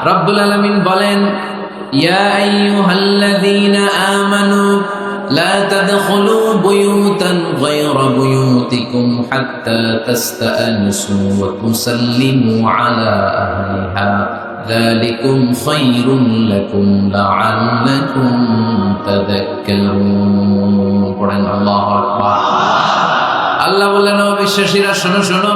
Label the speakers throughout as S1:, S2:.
S1: রব্বুল আলামিন বলেন, ইয়া আইয়ুহাল্লাযীনা আমানু লা তাদখুলু বুয়ুতান গায়রা বুয়ুতিকুম হাত্তা তাস্তাআনিসু ওয়া তুসাল্লিমু আলা আহলিহা যালিকুম খায়রুন লাকুম লাআল্লাকুম তাযাক্কারুন। পড়েন আল্লাহু আকবার। আল্লাহ বললেন, ও বিশ্বাসীরা শোনো শোনো,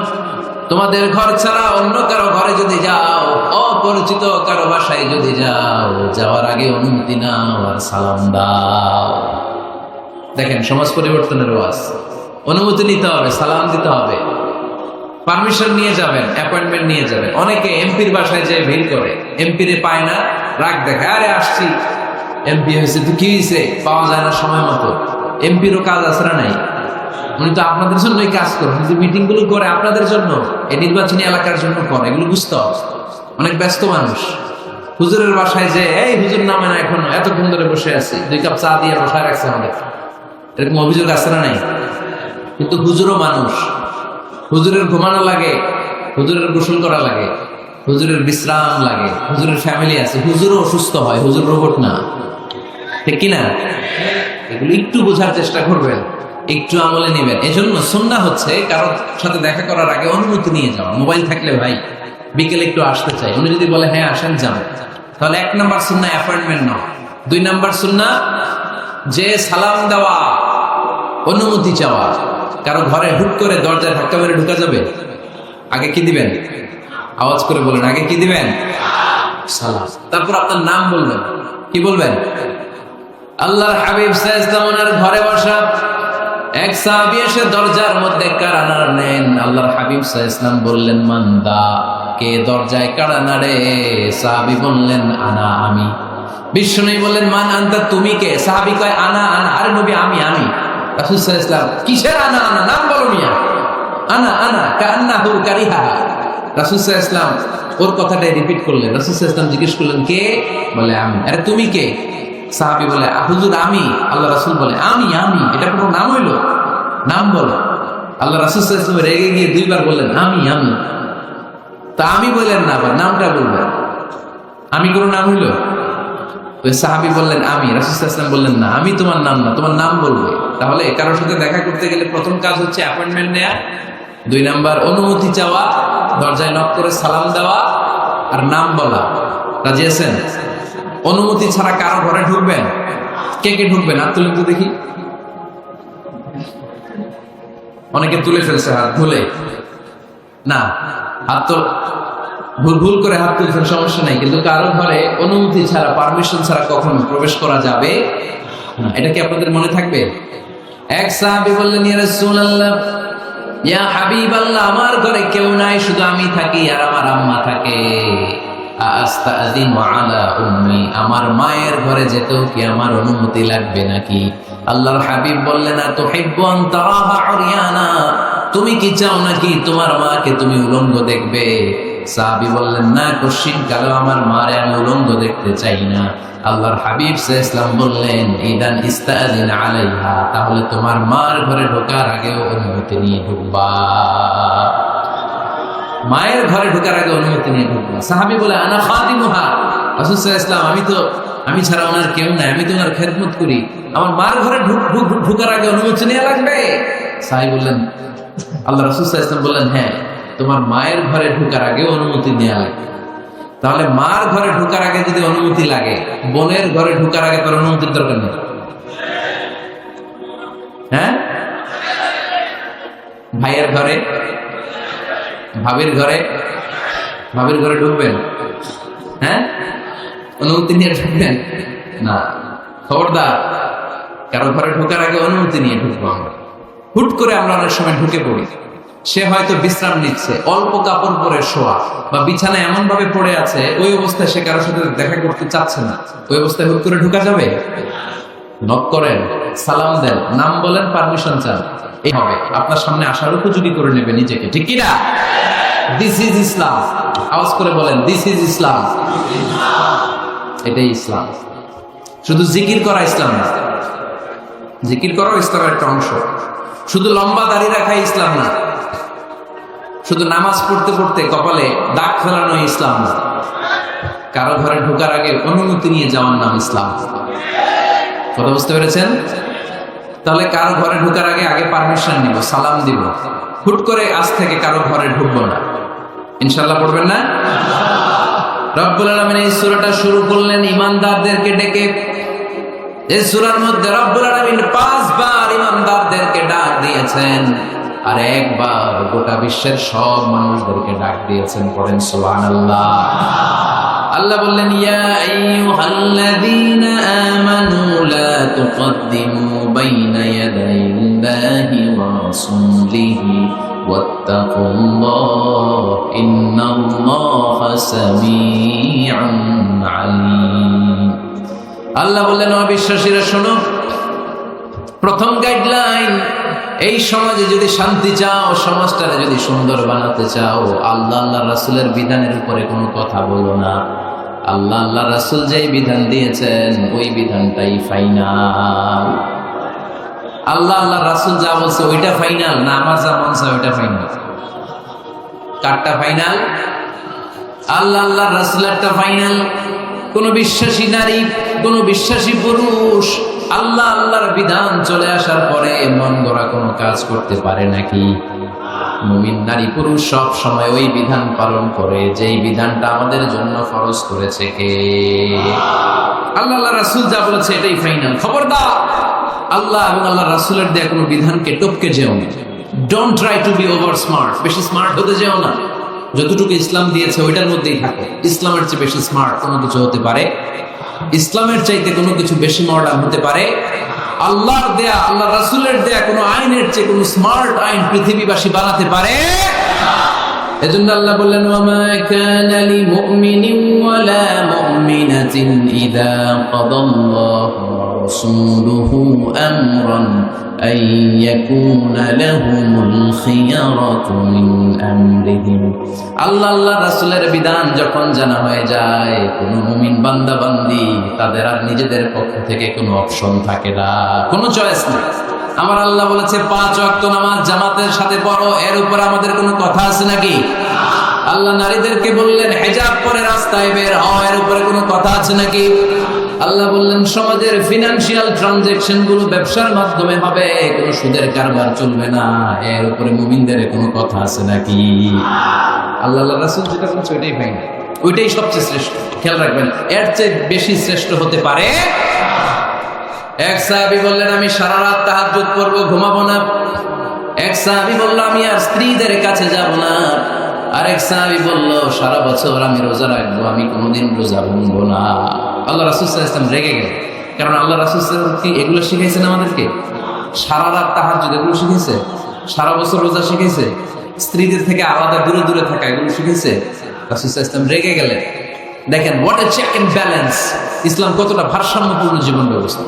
S1: তোমাদের ঘর ছাড়া অন্য কারো ঘরে যদি যাও, অপরিচিত কারো বাসায় যদি যাও, যাওয়ার আগে অনুমতি নাও আর সালাম দাও। দেখেন সমাজ পরিবর্তনের ওয়াজ, অনুমতি নিতে হবে, সালাম দিতে হবে, পারমিশন নিয়ে যাবেন, অ্যাপয়েন্টমেন্ট নিয়ে যাবেন। অনেকে এমপির বাসায় যেয়ে ভিড় করে, এমপিরে পায় না, রাগ দেখে, আরে আসছি, এমপি হয়েছে তো কি হয়েছে, পাওয়া যায় না সময় মতো। এমপিরও কাজ আছে না নাই? উনি তো আপনাদের জন্যই কাজ করেন, কিন্তু মিটিং গুলো করে আপনাদের জন্য, এই নির্বাচনী এলাকার জন্য করে, এগুলো বুঝতে হবে। অনেক ব্যস্ত মানুষ হুজুরের বাসায় যে, এই হুজুর নামে না এখনো, এতক্ষণ ধরে বসে আছি, 2 কাপ চা দিয়ে বসায় রাখছে আমাদের, এরকম অভিযোগ আছে না নাই? কিন্তু হুজুরও মানুষ, হুজুরের ঘুমানো লাগে, হুজুরের গোসল করা লাগে, হুজুরের বিশ্রাম লাগে, হুজুরের ফ্যামিলি আছে, হুজুরও অসুস্থ হয়, হুজুর রোবট না, ঠিক কিনা? এগুলো একটু বোঝার চেষ্টা করবেন, একটু আমলে নেবেন। এজন্য সুন্নাহ হচ্ছে কারোর সাথে দেখা করার আগে অনুমতি নিয়ে যাওয়া। মোবাইল থাকলে ভাই বিকেলে একটু আসতে চাই, উনি যদি বলে হ্যাঁ আসেন যান, তাহলে 1 নাম্বার সুন্নাহ অ্যাপয়েন্টমেন্ট নাও। 2 নাম্বার সুন্নাহ যে সালাম দেওয়া, অনুমতি চাওয়া। কারো ঘরে হুট করে দরজায় ধাক্কা মেরে ঢুকা যাবে? আগে কি দিবেন? আওয়াজ করে বলেন, আগে কি দিবেন? সালাম। তারপর আপনার নাম বলবেন। কি বলবেন? আল্লাহর হাবিব সাল্লাল্লাহু আলাইহি ওয়াসাল্লামের ঘরে বসা এক সাহাবী এসে দরজার মধ্যে কাড়া নাড়লেন। আল্লাহর হাবিব সাল্লাল্লাহু আলাইহি ওয়াসাল্লাম বললেন, মান্দা, কে দরজায় কাড়া নাড়ে? সাহাবী বললেন, আনা, আমি। বিশ্বনবী বললেন, মান আনতা, তুমি কে? সাহাবী কয়, আনা আনা। আরে নবী, আমি আমি। রাসূল সাল্লাল্লাহু আলাইহি ওয়াসাল্লাম, কিসের আনা আনা? নাম বলো মিয়া। আনা আনা কান্নাহু কারিহা। রাসূল সাল্লাল্লাহু আলাইহি ওয়াসাল্লাম ওর কথাটাই রিপিট করলেন। রাসূল সাল্লাল্লাহু আলাইহি ওয়াসাল্লাম জিজ্ঞেস করলেন, কে? বলে, আমি। আরে তুমি কে? সাহাবী বলে, হুজুর আমি। আল্লাহ রাসূল বলে, আমি আমি। এটা কোনো নাম হইল? নাম বলো। আল্লাহ রাসূল সাল্লাল্লাহু আলাইহি ওয়াসাল্লাম রেগে গিয়ে 2 বার বললেন, আমি আমি। তা আমি বললেন না, আবার নামটা বলবেন। আমি কোনো নাম হইল? ওই সাহাবী বললেন, আমি। রাসূল সাল্লাল্লাহু আলাইহি ওয়াসাল্লাম বললেন, না, আমি তোমার নাম না, তোমার নাম বলবে। তাহলে কারোর সাথে দেখা করতে গেলে প্রথম কাজ হচ্ছে অ্যাপয়েন্টমেন্ট নেওয়া, 2 নাম্বার অনুমতি চাওয়া, দরজায় নক করে সালাম দেওয়া, আর নাম বলা। রাজি আছেন? অনুমতি ছাড়া কারো ঘরে ঢুকবেন? কে কে ঢুকবেন? হাত তুলেন তো দেখি। অনেকে তুলে ফেলছে হাত, ভুলে না, হাত তো ভুল করে হাত তুলছেন, সমস্যা নাই, কিন্তু কারো ঘরে অনুমতি ছাড়া, পারমিশন ছাড়া কখনো প্রবেশ করা যাবে না। এটা কি আপনাদের মনে থাকবে? এক সাহাবী বললেন, ইয়া রাসূলুল্লাহ, ইয়া হাবিবাল্লাহ, আমার ঘরে কেউ নাই, শুধু আমি থাকি আর আমার আম্মা থাকে। আস্তাযিনু আলা উম্মি, আমার মায়ের ঘরে যেতেও কি আমার অনুমতি লাগবে নাকি? আল্লাহর হাবিব বললেন, তুহিব্বু আন তারাহা উরিয়ানা, তুমি কি চাও নাকি তোমার মাকে তুমি উলঙ্গ দেখবে? সাহাবী বললেন, না, কশিন কালো আমার মারে আমি উলঙ্গ দেখতে চাই না। আল্লাহর হাবিব সাল্লাল্লাহু আলাইহি ওয়াসাল্লাম বললেন, ইদান ইস্তাযিন আলাইহা, তাহলে তোমার মার ঘরে ঢোকার আগেও অনুমতি নিয়ে ঢুকবা। মায়ের ঘরে ঢোকার আগে অনুমতি নিয়ে ঢুকবা। সাহাবী বলে, আনা খাদিমুহা, রাসূল সাল্লাল্লাহু আলাইহি ওয়াসাল্লাম, আমি ছাড়া ওনার কেউ নাই, আমি তো ওনার খেদমত করি, আমার মার ঘরে ঢোকার আগে অনুমতি নেওয়া লাগবে? সাহাবী বললেন, আল্লাহ রাসূল সাল্লাল্লাহু আলাইহি ওয়াসাল্লাম বললেন, হ্যাঁ, তোমার মায়ের ঘরে ঢোকার আগে অনুমতি নেওয়া লাগে। তাহলে মার ঘরে ঢোকার আগে যদি অনুমতি লাগে, বোনের ঘরে ঢোকার আগে তার অনুমতির দরকার নেই? হ্যাঁ, ভাইয়ের ঘরে, ভাবির ঘরে ঢুকবেন? হ্যাঁ, অনুমতি নিয়ে ঢুকবেন না? খবরদার, কারো ঘরে ঢোকার আগে অনুমতি নিয়ে ঢুকবো আমরা। হুট করে আমরা অনেক সময় ঢুকে পড়ি, সে হয়তো বিশ্রাম নিচ্ছে, অল্প কাপড় পরে শোয়া, বা বিছানায় এমন ভাবে পড়ে আছে, ওই অবস্থায় সে কারোর সাথে দেখা করতে চাচ্ছে না, ওই অবস্থায় হুট করে ঢোকা যাবে? নক করেন, সালাম দেন, নাম বলেন, পারমিশন চান, এই হবে আপনার সামনে আসার উপযোগী করে নেবে নিজেকে, ঠিক কিনা? দিস ইজ ইসলাম। আওয়াজ করে বলেন, দিস ইজ ইসলাম। এটাই ইসলাম। শুধু জিকির করা ইসলাম না, জিকির করাও ইসলামের একটা অংশ। শুধু লম্বা দাড়ি রাখাই ইসলাম না, শুধু নামাজ পড়তে পড়তে কপালে দাগ ফেলানো ইসলাম না। কারো ঘরে ঢোকার আগে অনুমতি নিয়ে যাওয়ার নাম ইসলাম। কথা বুঝতে পেরেছেন? তাহলে কারো ঘরে ঢোকার আগে আগে পারমিশন নিব, সালাম দিব। হুট করে আজ থেকে কারো ঘরে ঢুকবো না। ইনশাআল্লাহ পড়বেন না? রব্বুল আলামিন এই সূরাটা শুরু করলেন ঈমানদারদেরকে ডেকে। এই সূরার মধ্যে রব্বুল আলামিন 5 বার ঈমানদারদেরকে ডাক দিয়েছেন, আর একবার গোটা বিশ্বের সব মানুষদেরকে ডাক দিয়েছেন। পড়েন সুবহানাল্লাহ। আল্লাহ বললেন, ইয়া আইয়ুহাল্লাযীনা আমানু লা তুকদ্দিমু বাইনা ইয়াদাইল্লাহি ওয়া রাসূলিহি ওয়াত্তাকুল্লাহ ইন্নাল্লাহা সামিউন আলীম। আল্লাহ বললেন, ও বিশ্বাসীরা শোনো, প্রথম গাইডলাইন, এই সমাজে যদি শান্তি চাও, সমাজটারে যদি সুন্দর বানাতে চাও, আল্লাহ আল্লাহ রাসূলের বিধানের উপরে কোনো কথা বলো না। আল্লাহ আল্লাহ রাসূল যেই বিধান দিয়েছেন ওই বিধানটাই ফাইনাল। আল্লাহ আল্লাহ রাসূল যা বলছে ওইটা ফাইনাল, না আমার যা মন চায় ওইটা ফাইনাল? কারটা ফাইনাল? আল্লাহ আল্লাহ রাসূলেরটা ফাইনাল। কোন বিশ্বাসী নারী, কোন বিশ্বাসী পুরুষ আল্লাহ আল্লাহর বিধান চলে আসার পরে মন গড়া কোনো কাজ করতে পারে নাকি? মুমিন নারী পুরুষ সব সময় ওই বিধান পালন করে যেই বিধানটা আমাদের জন্য ফরজ করেছে কে? আল্লাহ আল্লাহ রাসূল যা বলেছে এটাই ফাইনাল। খবরদার আল্লাহ এবং আল্লাহ রাসূলের দেয়া কোনো বিধানকে টপকে যেও না। Don't try to be over smart. বেশি স্মার্ট হতে যেও না। যতটুকু ইসলাম দিয়েছে ওইটার মধ্যেই থাকো। ইসলামের চেয়ে বেশি স্মার্ট কোনো কিছু হতে পারে? ইসলামের চাইতে কোনো কিছু বেশি মডার্ন হতে পারে? আল্লাহর দেয়া, আল্লাহ রাসূলের দেয়া কোনো আইনের চেয়ে কোনো স্মার্ট আইন পৃথিবীবাসী বানাতে পারে? এজন্য আল্লাহ বললেন, ওয়ামা কানা লিমুমিনিন ওয়ালা মুমিনাতিন ইযা কাদাল্লাহু ওয়া রাসূলুহু আমরান আন ইয়াকুনা লাহুমুল খিয়ারাতু মিন আমরিহিম। আল্লাহ আল্লাহ রাসূলের বিধান যখন জানা হয়ে যায়, কোন মুমিন বান্দা বান্দি তাদের আর নিজেদের পক্ষ থেকে কোনো অপশন থাকে না, কোনো চয়েস নেই। আমার আল্লাহ বলেছে 5 ওয়াক্ত নামাজ জামাতের সাথে পড়ো, এর উপর আমাদের কোনো কথা আছে নাকি? আল্লাহ নারীদেরকে বললেন হিজাব পরে রাস্তায় বের হও, এর উপরে কোনো কথা আছে নাকি? আল্লাহ বললেন সমাজের ফিনান্সিয়াল ট্রানজাকশন গুলো ব্যবসার মাধ্যমে হবে, কোনো সুদের কারবার চলবে না, এর উপরে মুমিনদের কোনো কথা আছে নাকি? আল্লাহ আল্লাহ রাসূল যেটা বলছে ওইটাই ফাইনাল, ওইটাই সবচেয়ে শ্রেষ্ঠ। খেয়াল রাখবেন, এর চেয়ে বেশি শ্রেষ্ঠ হতে পারে? এক সাহাবী বললেন, আমি সারা রাত তাহাজ্জুদ করব, ঘুমাবো না। এক সাহাবী বলল, আমি আর স্ত্রীদের কাছে যাব না। আরেক সাহাবী বলল, সারা বছর আমি রোজা রাখবো, আমি কোনোদিন রোজা ভাঙবো না। আল্লাহ রাসূল সাল্লাল্লাহু আলাইহি ওয়াসাল্লাম রেগে গেলেন, কারণ আল্লাহ রাসূল সাল্লাল্লাহু আলাইহি ওয়াসাল্লাম কি এগুলো শিখাইছেন আমাদেরকে? সারা রাত তাহাজ্জুদ এগুলো শিখাইছে? সারা বছর রোজা শিখাইছে? স্ত্রীদের থেকে আলাদা দূরে দূরে থাকা এগুলো শিখাইছে? রাসূল সাল্লাল্লাহু আলাইহি ওয়াসাল্লাম রেগে গেলেন। দেখেন what a check and balance, ইসলাম কতটা ভারসাম্যপূর্ণ জীবন ব্যবস্থা।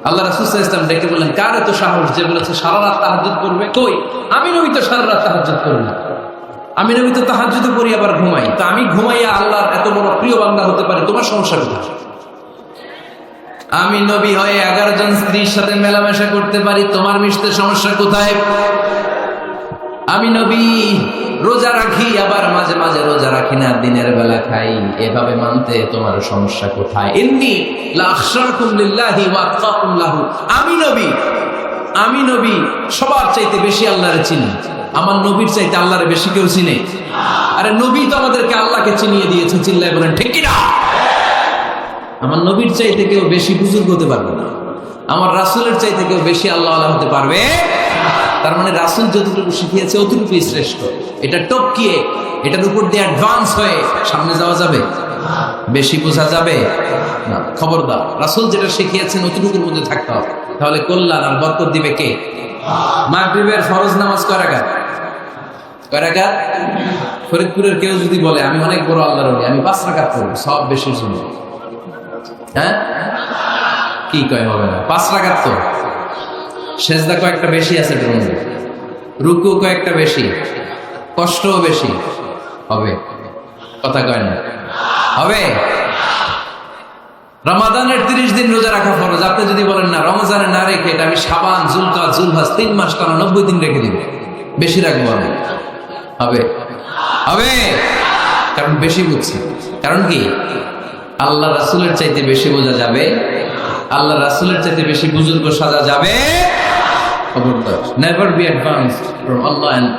S1: আল্লাহ রাসূল সাল্লাল্লাহু আলাইহি ওয়াসাল্লাম ডেকে বললেন, কার এত সাহস যে বলেছে সারা রাত তাহাজ্জুদ করবে? কই, আমি নবী তো সারা রাত তাহাজ্জুদ করি না, আমি নবী তো তাহাজ্জুদ করি আবার ঘুমাই, তো আমি ঘুমাইয়া আল্লাহর এত বড় প্রিয় বান্দা হতে পারে, তোমার সমস্যা কোথায়? আমি নবী হয়ে 11 জন স্ত্রীর সাথে মেলামেশা করতে পারি, তোমার মিশতে সমস্যা কোথায়? আমি নবী রোজা রাখি, আবার মাঝে মাঝে রোজা রাখি না, দিনের বেলা খাই, এভাবে মানতে তোমার সমস্যা কোথায়? ইন্নী লা আখশাকুম লিল্লাহি ওয়া আতকাকুম লাহু। আমি নবী সবার চাইতে বেশি আল্লাহরে চিনি, আমার নবীর চাইতে আল্লাহরে বেশি কেউ চিনে? আরে নবী তো আমাদেরকে আল্লাহকে চিনিয়ে দিয়েছে, চিল্লায় বলেন ঠিক কি না? আমার নবীর চাইতে কেউ বেশি বুজুর্গ হতে পারবে না, আমার রাসূলের চাইতে কেউ বেশি আল্লাহ আল্লাহ হতে পারবে? তার মানে রাসূল যতটুকু শিখিয়েছে অতটুকুই শ্রেষ্ঠ। এটা টপকিয়ে, এটার উপর দিয়ে অ্যাডভান্স হয়ে সামনে যাওয়া যাবে? বেশি বোঝা যাবে না। খবরদার, রাসূল যেটা শিখিয়েছেন অতটুকুর মধ্যে থাকতে হবে, তাহলে কল্যাণ আর বরকত দিবে কে? মাগরিবের ফরজ নামাজ কয় রাকাত? কয় রাকাত? ফরিদপুরের কেউ যদি বলে আমি অনেক বড় আল্লাহর ওলি, আমি 5 রাকাত পড়ব, সব বেশি শুনবো। হ্যাঁ, কি কয় হবে না? 5 রাকাত তো, সেজদা কয়েকটা বেশি আছে, রুকু কয়েকটা বেশি, কষ্টও বেশি, হবে? কথা কয় না? হবে? রমাদানের 30 দিন রোজা রাখা ফরজ, আপনি যদি বলেন না রমজানে না রেখে এটা আমি শাবান, জুলকাদ, জুলহাজ 3 মাস টানা 90 দিন রেখে দিব, বেশি রাখবো আমি, হবে? হবে? কারণ বেশি বুঝছি। কারণ কি? আল্লাহ রাসূলের চাইতে বেশি বোঝা যাবে? আল্লাহ রাসূলের চাইতে বেশি বুজুর্গ সাজা যাবে? খবরদার, never be advanced from Allah and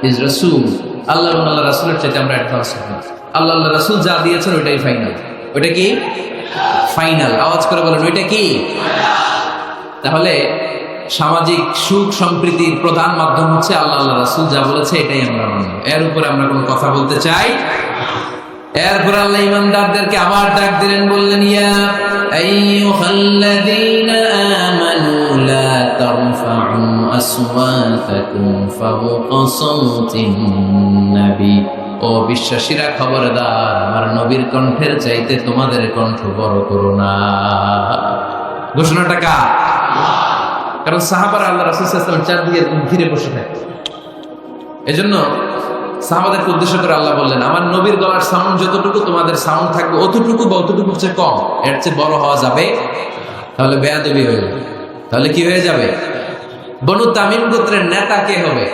S1: his রাসূল। আল্লাহ এবং আল্লাহ রাসূলের চাইতে আমরা অ্যাডভান্স হব না। আল্লাহ রাসূল যা দিয়েছেন ওইটাই ফাইনাল। ওইটা কি ফাইনাল? আওয়াজ করে বলেন, ওইটা কি? তাহলে সামাজিক সুখ সম্প্রীতির প্রধান মাধ্যম হচ্ছে আল্লাহ রাসূল যা বলেছে এটাই আমরা মানব। এর উপরে আমরা কোনো কথা বলতে চাই? এরপর আল্লাহ ঈমানদারদেরকে আবার ডাক দিলেন, বললেন, ইয়া আইয়ুহাল্লাযীনা আমানু লা তারফা'উ আসওয়াতাকুম ফাওকা সাওতিন নবী। ও বিশ্বাসীরা, খবরদার, আমার নবীর কণ্ঠের চাইতে তোমাদের কণ্ঠ বড় করো না। ঘোষণাটা কার? কারণ সাহাবারা আল্লাহ রাসূল সাল্লাল্লাহু আলাইহি ওয়াসাল্লাম চারদিকে ঘিরে বসে থাকে। এজন্য সাহাবাদেরকে উদ্দেশ্য করে আল্লাহ বললেন, আমার নবীর গলার সাউন্ড যতটুকু তোমাদের সাউন্ড থাকবে অতটুকু বা অতটুকুর চেয়ে কম, এর চেয়ে বড় হওয়া যাবে? তাহলে বেয়াদবি হয়ে যাবে। তাহলে কি হয়ে যাবে? বনু তামিম গোত্রের নেতা কে হবে?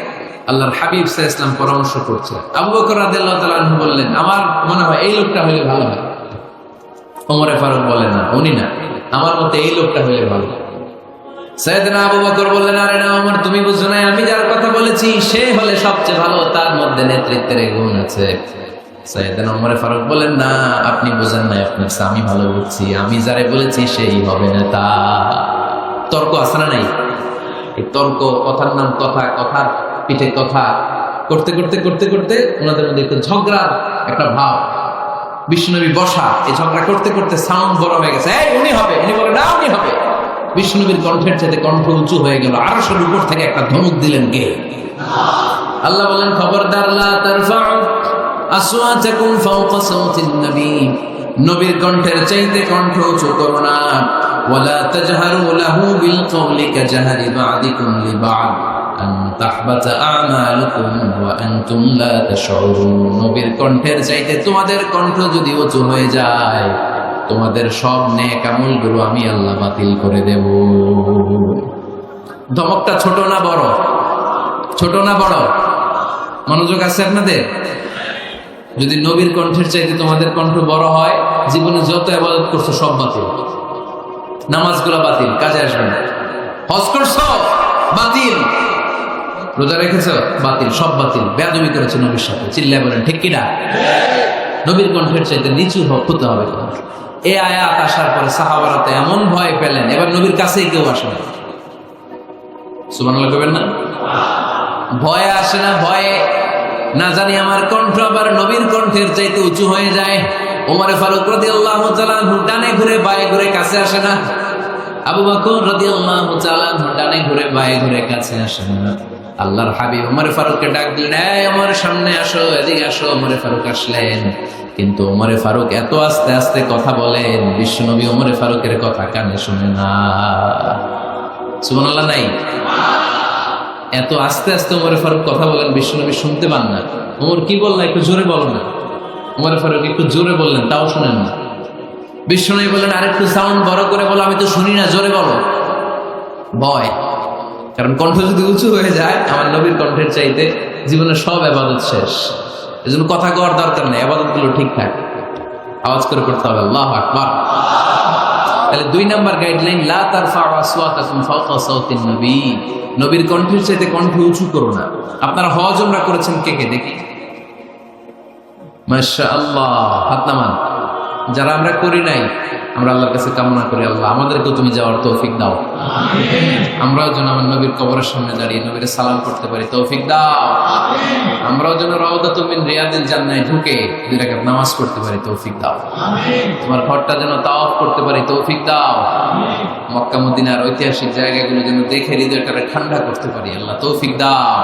S1: আল্লাহর হাবিব সাল্লাল্লাহু আলাইহি ওয়াসাল্লাম পরামর্শ করছে। আবু বকর রাদিয়াল্লাহু তাআলা আনহু বললেন, আমার মনে হয় এই লোকটা হলে ভালো হয়। ওমরে ফারুক বলেন, না, উনি না, আমার মতে এই লোকটা হলে ভালো। সাইয়েদনা আবু বকর বললেন, আরে না ওমর, তুমি বুঝছো না, আমি যার কথা বলেছি সে হলে সবচেয়ে ভালো, তার মধ্যে নেতৃত্বের গুণ আছে। সাইয়েদনা ওমর ফারুক বলেন, না, আপনি বোঝেন না, আপনার আমি ভালো বুঝছি, আমি যারে বলেছি সেই হবে নেতা। তর্ক আছে না নাই? এই তর্ক, কথার নাম কথা, কথার পিঠে কথা করতে করতে করতে করতে ওনাদের মধ্যে একটু ঝগড়ার একটা ভাব। বিষ্ণুনবী বসা, এই ঝগড়া করতে করতে সাউন্ড বড় হয়ে গেছে, এই উনি হবে, উনি বলে না উনি হবে। বিষ্ণুনবীর কণ্ঠের চাইতে কণ্ঠ উঁচু হয়ে গেল, আরশের উপর থেকে একটা ধমক দিলেন কে? আল্লাহ বলেন, খবরদার, লা তারফা'উ আসওয়াতাকুম ফাওকা সাওতিন নবী, নবীর কণ্ঠের চাইতে কণ্ঠ উঁচু করো না। ওয়ালা তাজহারু লাহু বিল কওলি কাজাহরি বা'দিকুম লিবা'দ আন তাহবাতা আমালুকুম ওয়া আনতুম লা তাশউরুন। নবীর কণ্ঠের চাইতে তোমাদের কণ্ঠ যদি উঁচু হয়ে যায়, তোমাদের সব নেক আমলগুলো আমি আল্লাহ বাতিল করে দেব। ধমকটা ছোট না বড়? ছোট না বড়? মনোযোগ আছে আপনাদের? যদি নবীর কণ্ঠের চাইতে তোমাদের কণ্ঠ বড় হয়, জীবনে যত ইবাদত করছো সব বাতিল। নামাজগুলো বাতিল, কাজে আসবে না। হজ করছো, বাতিল। রোজা রেখেছো, বাতিল, সব বাতিল। বেয়াদবি করেছো নবীর সাথে, চিল্লায় বলেন ঠিক কিনা? নবীর কণ্ঠের চাইতে নিচু হতে হবে কণ্ঠ। এই আয়াত আসার পরে সাহাবারা তো এমন ভয় পেলেন, এবার নবীর কাছেই কেউ আসে না। সুবহানাল্লাহ কইবেন না? ভয়ে আসে না, ভয়ে না জানি আমার কণ্ঠ আবার নবীর কণ্ঠের চাইতে উঁচু হয়ে যায়। ওমরে ফারুক রাদিয়াল্লাহু তাআলা ডানে ঘুরে বায়ে ঘুরে কাছে আসে না। আবু বকর রাদিয়াল্লাহু তাআলা ডানে ঘুরে বায়ে ঘুরে কাছে আসে না। আল্লাহর হাবিব ওমরে ফারুককে ডাক দিলেন, এই ওমর সামনে আসো, এদিকে আসো। ওমরে ফারুক আসলেন, কিন্তু ওমরে ফারুক এত আস্তে আস্তে কথা বলেন, বিশ্বনবী ওমরে ফারুকের কথা কানে শুনে না। সুবহানাল্লাহ নাই? এত আস্তে আস্তে ওমরে ফারুক কথা বলেন, বিশ্বনবী শুনতে পান না। ওমর কি বললেন, একটু জোরে বলো না। ওমরে ফারুক একটু জোরে বললেন, তাও শুনেন না। বিশ্বনবী বললেন, আরেকটু সাউন্ড বড় করে বলো, আমি তো শুনি না, জোরে বলো। ভয়, কারণ কণ্ঠ যদি উঁচু হয়ে যায় আমার নবীর কণ্ঠের চাইতে জীবনের সব ইবাদত শেষ। এজন্য কথা কওয়ার দরকার নেই, ইবাদতগুলো ঠিকঠাক আওয়াজ করে করতে হবে, আল্লাহু আকবার। তাহলে 2 নাম্বার গাইডলাইন, লা তারফা'উ আসওয়াতাকুম ফাওকা সাওতিন নবী, নবীর কণ্ঠের চাইতে কণ্ঠ উঁচু করো না। আপনারা হজ উমরা করেছেন কে কে দেখি? মাশাআল্লাহ, হাত নামান। যারা আমরা করি নাই, আমরা আল্লাহর কাছে কামনা করি, আল্লাহ আমাদেরকেও তুমি যাওয়ার তৌফিক দাও। আমরাও যেন আমার নবীর কবরের সামনে দাঁড়িয়ে নবীর সালাম করতে পারি, তৌফিক দাও। আমরাও যেন রাউদাতুম মিন রিয়াদিল জান্নাহে ঢুকে 2 রাকাত নামাজ পড়তে পারি, তৌফিক দাও। তোমার ঘরটা যেন তাওয়াফ করতে পারি, তৌফিক দাও। মক্কা মদিনার ঐতিহাসিক জায়গাগুলো যেন দেখে হৃদয়টাকে ঠান্ডা করতে পারি, আল্লাহ তৌফিক দাও।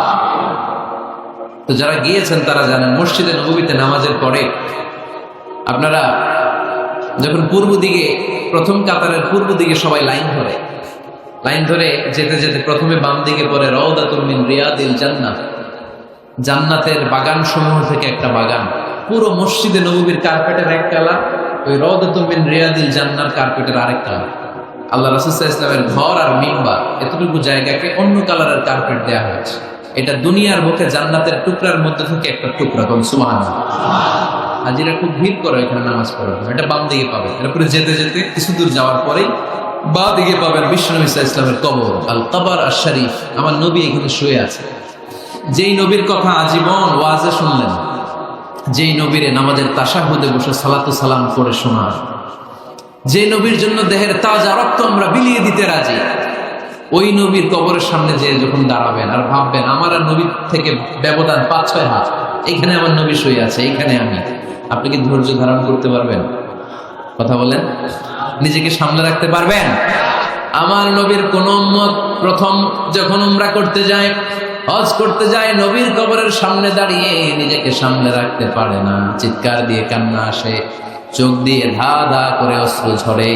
S1: তো যারা গিয়েছেন তারা জানেন, মসজিদে নববীতে নামাজের পরে আপনারা যখন পূর্ব দিকে, প্রথম কাতারের পূর্ব দিকে সবাই লাইন ধরে যেতে যেতে প্রথমে বাম দিকে পরে রাউদাতুম মিন রিয়াদিল জান্নাহ, জান্নাতের বাগান সমূহ থেকে একটা বাগান। পুরো মসজিদে নববীর কার্পেটের এক কালার, ওই রাউদাতুম মিন রিয়াদিল জান্নাহর কার্পেটের আরেক কালার। আল্লাহ রাসূল সাল্লাল্লাহু আলাইহি ওয়াসাল্লামের ঘর আর মিম্বার এতটুকু জায়গাকে অন্য কালারের কার্পেট দেওয়া হয়েছে। এটা দুনিয়ার বুকে জান্নাতের টুকরার মধ্যে থেকে একটা টুকরা। কোন সুবহানাল্লাহ। হাজিরা খুব ভিড় করে এখানে নামাজ পড়ার জন্য, এটা বাম দিকে পাবেন। এরপরে যেতে যেতে কিছু দূর যাওয়ার পরেই বাঁ দিকে পাবেন বিশ্বনবী সাল্লাল্লাহু আলাইহি ওয়াসাল্লামের কবর, আল কবর আশ শরীফ। আমার নবী এখানে শুয়ে আছে। যেই নবীর কথা আজীবন ওয়াজে শুনলেন, যেই নবীরে নামাজের তাশাহুদে বসে সালাতু সালাম করে শোনার, যে নবীর জন্য দেহের তাজা রক্ত আমরা বিলিয়ে দিতে রাজি, ওই নবীর কবরের সামনে যে যখন দাঁড়াবেন আর ভাববেন আমার আর নবীর থেকে ব্যবধান 5-6 হাত, এখানে আমার নবী শুয়ে আছে, এখানে আমি, আপনি কি ধৈর্য ধারণ করতে পারবেন? কথা বলেন, নিজেকে সামলে রাখতে পারবেন? আমার নবীর কোন উম্মত প্রথম যখন উমরা করতে যায়, হজ করতে যায়, নবীর কবরের সামনে দাঁড়িয়ে নিজেকে সামলে রাখতে পারে না, চিৎকার দিয়ে কান্না আসে, চোখ দিয়ে ধা ধা করে অশ্রু ঝরে।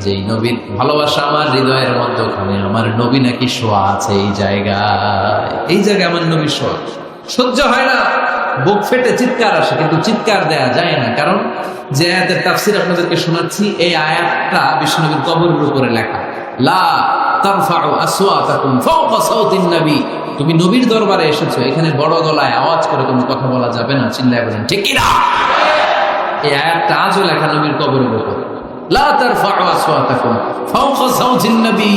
S1: যেই নবীর ভালোবাসা আমার হৃদয়ের মধ্যখানে, আমার নবী নাকি শোয়া আছে এই জায়গায় আমার নবী শোয়া, সহ্য হয় না, বুক ফেটে চিৎকার আসে, কিন্তু চিৎকার দেয়া যায় না। কারণ যে আয়াতের তাফসীর আপনাদেরকে শোনাচ্ছি, এই আয়াতটা বিশ্বনবীর কবরের উপরে লেখা, লা তারফাউ আসওয়াতাকুম ফাওকা সাওতিন নবী। তুমি নবীর দরবারে এসেছো, এখানে বড় গলায় আওয়াজ করে কোনো কথা বলা যাবে না, চিল্লায় বলেন ঠিক কি না? এই আয়াতটা আজও লেখা নবীর কবরের উপর, লা তারফাউ আসওয়াতাকুম ফাওকা সাওতিন নবী।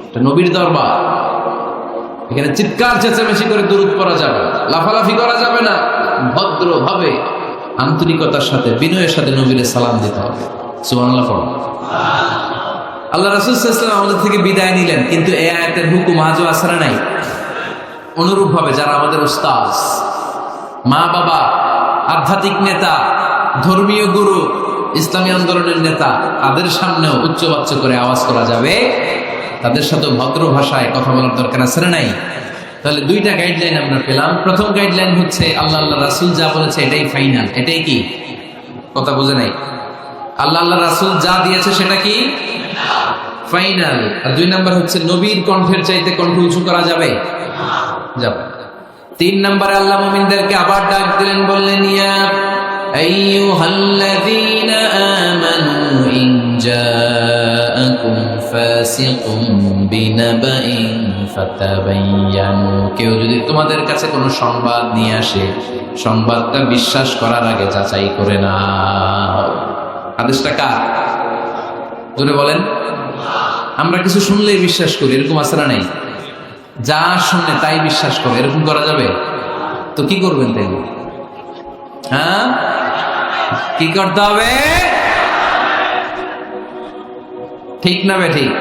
S1: এটা নবীর দরবার, এখানে চিৎকার চেঁচামেচি করে দুরূদ পড়া যাবে না, লাফালাফি করা যাবে না, ভদ্রভাবে আন্তরিকতার সাথে বিনয়ের সাথে নবীরে সালাম দিতে হবে। সুবহানাল্লাহ পড়ো। আল্লাহ রাসূল সাল্লাল্লাহু আলাইহি ওয়াসাল্লাম আমাদের থেকে বিদায় নিলেন, কিন্তু এই আয়াতের হুকুম আজও আসরা নাই। অনুরূপভাবে যারা আমাদের উস্তাদ, মা বাবা, আধ্যাত্মিক নেতা, ধর্মীয় গুরু, ইসলামী আন্দোলনের নেতা, তাদের সামনেও উচ্চবাচ্য করে আওয়াজ করা যাবে, তাদের সাথে ভদ্র ভাষায় কথা বলার দরকার আছে না নাই? তাহলে দুইটা গাইডলাইন আমরা পেলাম। প্রথম গাইডলাইন হচ্ছে আল্লাহ রাসূল যা বলেছে এটাই ফাইনাল, এটাই কি? কথা বুঝে নাই? আল্লাহ রাসূল যা দিয়েছে সেটা কি ফাইনাল। আর 2 নাম্বার হচ্ছে নবীর কণ্ঠের চাইতে কণ্ঠ উঁচু করা যাবে? যাবে। 3 নম্বরে আল্লাহ মুমিনদেরকে আবার ডাক দিলেন, বললেন ইয়া আইয়ুহাল্লাযীনা আমানু ইন জাআকুম ফাসিকুম বিনাবাইন ফাতাবায়ানু। কেউ যদি তোমাদের কাছে কোনো সংবাদ নিয়ে আসে, সংবাদটা বিশ্বাস করার আগে যাচাই করে নাও। আদেশটা কার? জোরে বলেন। আমরা কিছু শুনলেই বিশ্বাস করি, এরকম আছে না নাই? যা শুনে তাই বিশ্বাস করে, এরকম করা যাবে? তো কি করবেন তাইলে? হ্যাঁ, কি করতে হবে? ঠিক না বে ঠিক?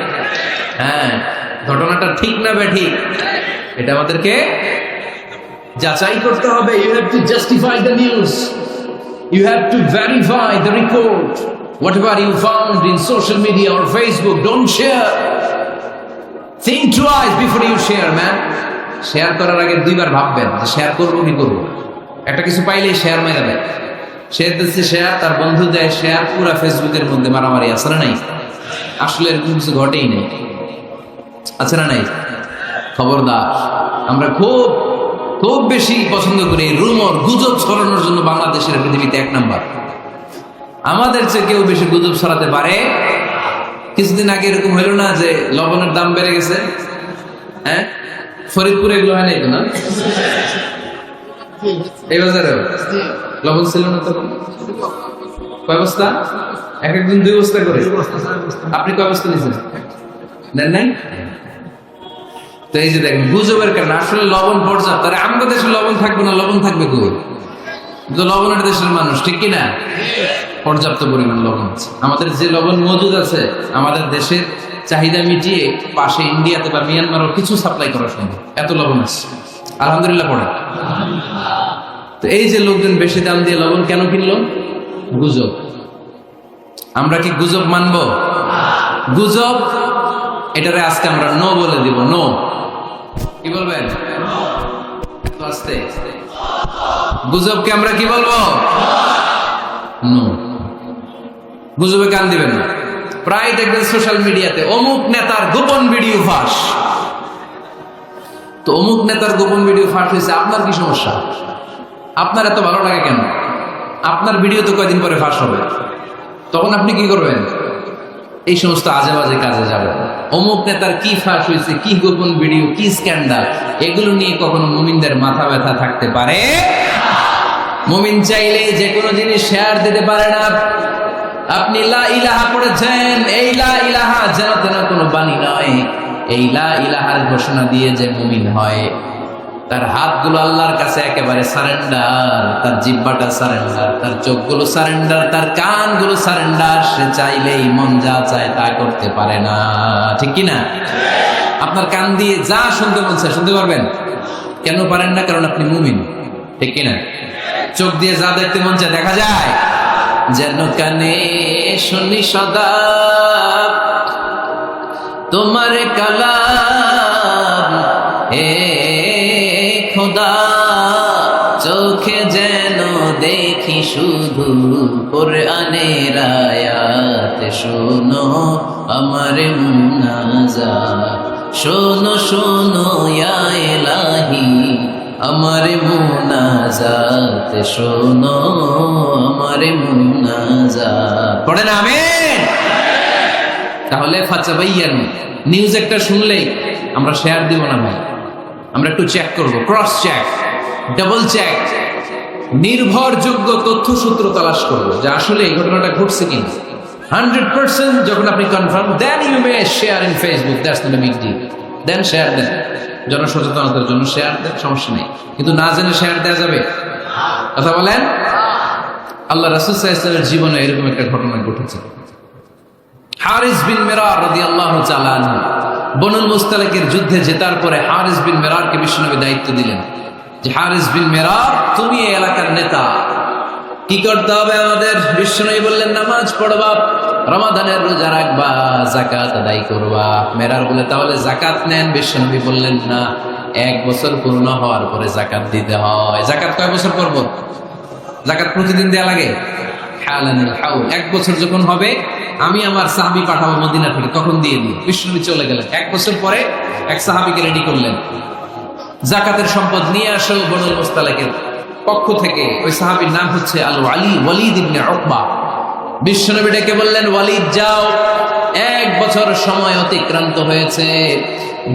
S1: হ্যাঁ, ঘটনাটা ঠিক না বে ঠিক, এটা আমাদেরকে যাচাই করতে হবে। You have to justify the news, you have to verify the report. Whatever you found in social media or Facebook, don't share. Think twice before you share, man. Share করার আগে 2 বার ভাববেন যে শেয়ার করবো কি করবো। একটা কিছু পাইলেই শেয়ার মেরে দেয়, সে দিচ্ছে শেয়ার, তার বন্ধু দেয় শেয়ার, পুরা ফেসবুকের মধ্যে মারামারি আছে না নাই? আসলে এরকম কিছু ঘটেই নেই, আছে না নাই? খবরদার, আমরা খুব খুব বেশি পছন্দ করি রুমর, গুজব ছড়ানোর জন্য বাংলাদেশের পৃথিবীতে 1 নাম্বার। আমাদের চেয়ে কেউ বেশি গুজব ছড়াতে পারে? কিছুদিন আগে এরকম হইল না যে লবণের দাম বেড়ে গেছে? হ্যাঁ, ফরিদপুরে এগুলো হয় না, না এই বাজারে লবণ ছিল না তখন? কয় বস্তা? একদিন 2 বস্তা করে। আপনি কয় বস্তা নিয়েছেন? নেন নাই? তো এই যে দেখেন গুজবের কারণে আসলে লবণ পর্যাপ্ত। আরে আমাদের দেশে লবণ থাকবে না, লবণ থাকবে কই? তো লবণের দেশের মানুষ, ঠিক কিনা? পর্যাপ্ত পরিমাণ লবণ আছে। আমাদের যে লবণ মজুদ আছে, আমাদের দেশের চাহিদা মিটিয়ে পাশে ইন্ডিয়াতে বা মিয়ানমারও কিছু সাপ্লাই করা সম্ভব, এত লবণ আছে। আলহামদুলিল্লাহ পড়ে। তো এই যে লোকজন বেশি দাম দিয়ে লবণ কেন কিনলো? গুজব। আমরা কি গুজব মানব? গুজব এটারে আজকে আমরা নো বলে দিব। নো, কি বলবেন? আস্তে, গুজবকে আমরা কি বলবো? নো। গুজবে কান দিবেন না। প্রায় দেখবেন সোশ্যাল মিডিয়াতে অমুক নেতার গোপন ভিডিও ফাঁস। তো অমুক নেতার গোপন ভিডিও ফাঁস হয়েছে, আপনার কি সমস্যা? আপনার এত ভালো লাগে কেন? আপনার ভিডিও তো কয়দিন পরে ফাঁস হবে, তখন আপনি কি করবেন? এই সমস্ত আজে বাজে কাজে যাবেন। অমুক নেতার কি ফাঁস হয়েছে, কি গোপন ভিডিও, কি স্ক্যান্ডাল, এগুলো নিয়ে কখনো মুমিনদের মাথা ব্যথা থাকতে পারে? মুমিন চাইলে যে কোনো জিনিস শেয়ার দিতে পারে না। আপনি লা ইলাহা পড়েছেন, এই লা ইলাহা যেন তেন কোনো বাণী নয়। এই লা ইলাহার ঘোষণা দিয়ে যে মুমিন হয়, তার হাতগুলো আল্লাহর কাছে একেবারে সারেন্ডার, তার জিহ্বাটা সারেন্ডার, তার চোখগুলো সারেন্ডার, তার কানগুলো সারেন্ডার। সে চাইলেই মন যা চায় তা করতে পারে না, ঠিক কি না? আপনার কান দিয়ে যা শুনতে মন চায় শুনতে পারবেন? কেন পারেন না? কারণ আপনি মুমিন, ঠিক কি না? চোখ দিয়ে যা দেখতে মন চায় দেখা যায়। যেন কানে শুনি সদা তোমার কালাম, হে খোদা চোখে যেন দেখি শুধু কোরআনের আয়াত। শোনো আমার মুনাজাত, শোনো শোনো ইয়া ইলাহি আমার মুনাজাত, শোনো আমার মুনাজাত। পড়েন আমিন। তাহলে ফাতাবাইয়ান, নিউজ একটা শুনলেই আমরা শেয়ার দিব না ভাই, আমরা একটু চেক করব, ক্রস চেক, ডাবল চেক, নির্ভরযোগ্য তথ্যসূত্র তালাশ করব যে আসলে এই ঘটনাটা ঘটছে কিনা। 100% যখন আপনি confirm, then you may share in Facebook, that's not a big deal. দেন শেয়ার দেন, জনসচেতনতার জন্য শেয়ার দেন, সমস্যা নেই। কিন্তু না জেনে শেয়ার দেওয়া যাবে? কথা বলেন। আল্লাহ রাসূল সাল্লাল্লাহু আলাইহি ওয়াসাল্লামের জীবনে এরকম একটা ঘটনা ঘটেছে। হারিস বিন মিরার রাদিয়াল্লাহু তাআলা আনহু বনুল মুস্তালিকের যুদ্ধে জেতার পরে হারিস বিন মিরারকে বিশ্বনবী দায়িত্ব দিলেন যে হারিস বিন মিরার, তুমি এই এলাকার নেতা, কি করতে হবে আমাদের? বিশ্বনবী বললেন নামাজ পড়বা, রমাদানের রোজা রাখবা, যাকাত আদায় করবা। মেরার বলে তাহলে যাকাত নেন। বিশ্বনবী বললেন না, 1 বছর পূর্ণ হওয়ার পরে যাকাত দিতে হয়। যাকাত কয় বছর পর পর? যাকাত প্রতিদিন দেয়া লাগে। হালানুল হাউল, 1 বছর যখন হবে আমি আমার সাহাবী পাঠাবো মদিনা থেকে, তখন দিয়ে দিই। বিশ্বনবী চলে গেলেন। 1 বছর পরে এক সাহাবীকে রেডি করলেন, যাকাতের সম্পদ নিয়ে আসো বনুল মুস্তালিকের পক্ষ থেকে। ওই সাহাবীর নাম হচ্ছে আল ওয়ালিদ ইবনে উকবা। বিশ্বনবী ডেকে বললেন, ওয়ালিদ যাও, 1 বছর সময় অতিক্রান্ত হয়েছে,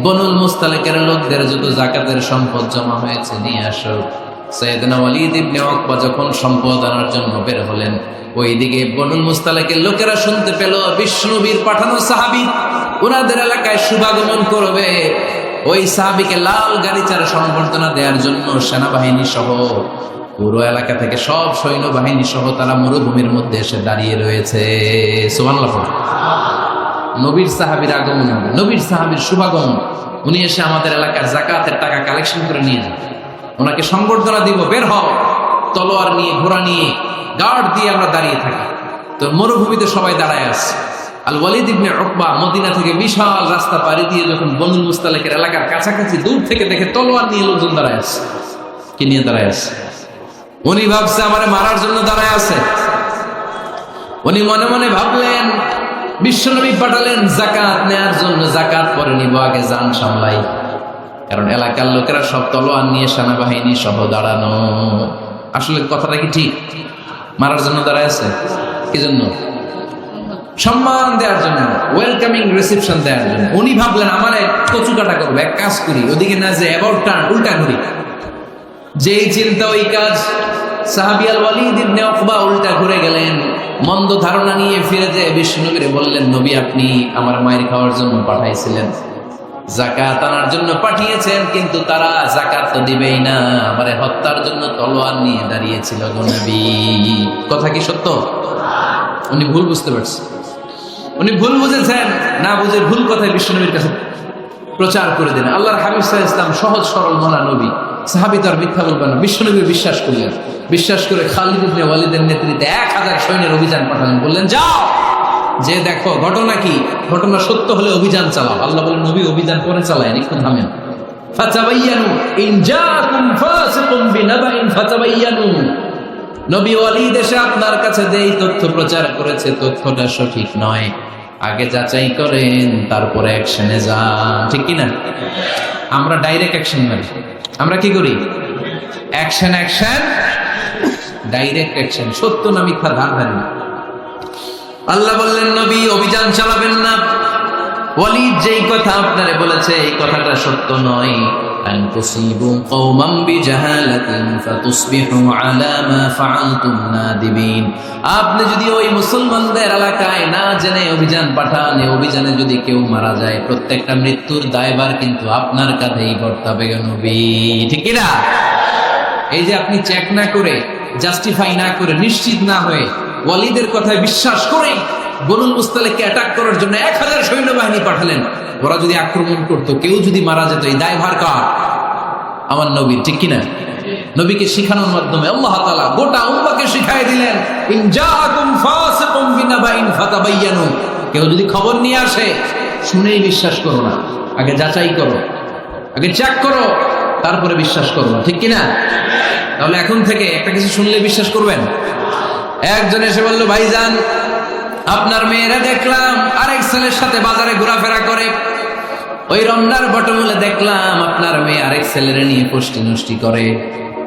S1: বনুল মুস্তালিকের লোকদের যত যাকাতের সম্পদ জমা হয়েছে নিয়ে আসো। সাইয়েদনা ওয়ালিদ ইবনে উকবা যখন সম্পদ আনার জন্য বের হলেন, ওইদিকে বনুল মুস্তালিকের লোকেরা শুনতে পেল বিশ্বনবীর পাঠানো সাহাবী ওনাদের এলাকায় শুভাগমন করবে। ওই সাহাবীকে লাল গাড়িচার সংবর্ধনা দেওয়ার জন্য সেনাবাহিনী সহ পুরো এলাকা থেকে সব সৈন্যবাহিনী সহ তারা মরুভূমির মধ্যে এসে দাঁড়িয়ে রয়েছে। সুবহানাল্লাহ। নবীর সাহাবীর আগমন হবে, নবীর সাহাবীর শুভাগমন। উনি এসে আমাদের এলাকার যাকাতের টাকা কালেকশন করে নিয়ে যান, ওনাকে সংবর্ধনা দিব, বের হও। তলোয়ার নিয়ে, ঘোড়া নিয়ে, গার্ড দিয়ে আমরা দাঁড়িয়ে থাকি। তো মরুভূমিতে সবাই দাঁড়ায় আছে। আল ওয়ালিদ ইবনে উকবা মদিনা থেকে বিশাল রাস্তা পাড়ি দিয়ে যখন বনুল মুস্তালিকের এলাকার কাছাকাছি দূর থেকে দেখে তলোয়ার নিয়ে লোকজন দাঁড়ায় আছে। কি নিয়ে দাঁড়ায় আছে? উনি ভাবছে আমারে মারার জন্য দাঁড়ায় আছে। উনি মনে মনে ভাবলেন, বিশ্বনবী পাঠালেন যাকাত নেয়ার জন্য, যাকাত পরে নিব, আগে জান সামলাই। কারণ এলাকার লোকেরা সব তলোয়ার নিয়ে সেনাবাহিনী সহ দাঁড়ানো। আসলে কথাটা কি ঠিক? মারার জন্য দাঁড়ায় আছে কি জন্য? সম্মান দেওয়ার জন্য, ওয়েলকামিং রিসেপশন দেওয়ার জন্য। উনি ভাবলেন আমারে কচু কাটা করবো, এক কাজ করি, ওদিকে না যে অ্যাবাউট টার্ন, উল্টা ঘুরি। যেই চিন্তা ওই কাজ। সাহাবী আল ওয়ালিদ ইবনে উকবা উল্টা ঘুরে গেলেন, মন্দ ধারণা নিয়ে ফিরে যেয়ে বিশ্বনবীরে বললেন, নবী আপনি আমার মায়ের খাওয়ার জন্য পাঠাইছিলেন, যাকাত আনার জন্য পাঠিয়েছেন, কিন্তু তারা যাকাত তো দিবেই না, আমারে হত্যার জন্য তলোয়ার নিয়ে দাঁড়িয়েছিল গো নবী। কথা কি সত্য? উনি ভুল বুঝতে পারছেন, উনি ভুল বুঝেছেন। না বুঝে ভুল কথায় বিশ্বনবীর কাছে প্রচার করে দিলেন। আল্লাহর হাবিব সাল্লাল্লাহু আলাইহি ওয়াসাল্লাম সহজ সরল মনা নবী, সাহাবী তো আর মিথ্যা বলবেন না। বিশ্বনবী বিশ্বাস করলেন। বিশ্বাস করে খালিদ ইবনে ওয়ালিদের নেতৃত্বে 1000 সৈন্যের অভিযান পাঠালেন। বললেন যাও, যে দেখো ঘটনা কি, ঘটনা সত্য হলে অভিযান চালাও। আল্লাহ বলেন নবী অভিযান করে চালায়, একটু থামেন। ফাতাবায়ানু ইন জাআকুম ফাসিকুম বিনাবাইন ফাতাবায়ানু। নবী ওয়ালিদ এসে আপনার কাছে যেই তথ্য প্রচার করেছে তথ্যটা সঠিক নয়, আগে যাচাই করেন, তারপরে অ্যাকশনে যান। ঠিক কি না? আমরা ডাইরেক্ট অ্যাকশন মারি। আমরা কি করি? Action, action, direct action. সত্য না মিথ্যা ধার ধারি না। আল্লাহ বললেন নবী অভিযান চালাবেন না। ওয়ালিদ যেই কথা আপনারে বলেছে এই কথাটা সত্য নয়, আন তুসিবু কওমান বিজাহালাতিন ফাতুসবিহু আলা মা ফাআলতুম নাদিমিন। আপনি যদি ওই মুসলমানদের এলাকায় না জেনে অভিযান পাঠান, এই অভিযানে যদি কেউ মারা যায়, প্রত্যেকটা মৃত্যুর দায়ভার কিন্তু আপনার কাঁধেই বর্তাবে নবী। ঠিক কি না? এই যে আপনি চেক না করে, জাস্টিফাই না করে, নিশ্চিত না হয়ে, ওয়ালিদের কথায় বিশ্বাস করে বনুল মুস্তালিককে অ্যাটাক করার জন্য 1000 সৈন্যবাহিনী পাঠালেন। ওরা যদি আক্রমণ করতো, কেউ যদি মারা যেত, এই দায়ভার কার? আমার নবীর। ঠিক কিনা? নবীকে শিখানোর মাধ্যমে আল্লাহ তাআলা গোটা উম্মাহকে শিখাই দিলেন, ইন জাআকুম ফাসিকুম বিনাবাইন ফাতাবায়ানু। কেউ যদি খবর নিয়ে আসে, শুনেই বিশ্বাস করো না, আগে যাচাই করো, আগে চেক করো, তারপরে বিশ্বাস করো। ঠিক কিনা? তাহলে এখন থেকে একটা কিছু শুনলে বিশ্বাস করবেন? একজন এসে বলল, ভাইজান আপনার মেয়েরা দেখলাম আরেক ছেলের সাথে বাজারে ঘোরাফেরা করে, ওই রমনার বটমূলে দেখলাম আপনার মেয়ে আরেক ছেলেরে নিয়ে পুষ্টি নষ্টি করে।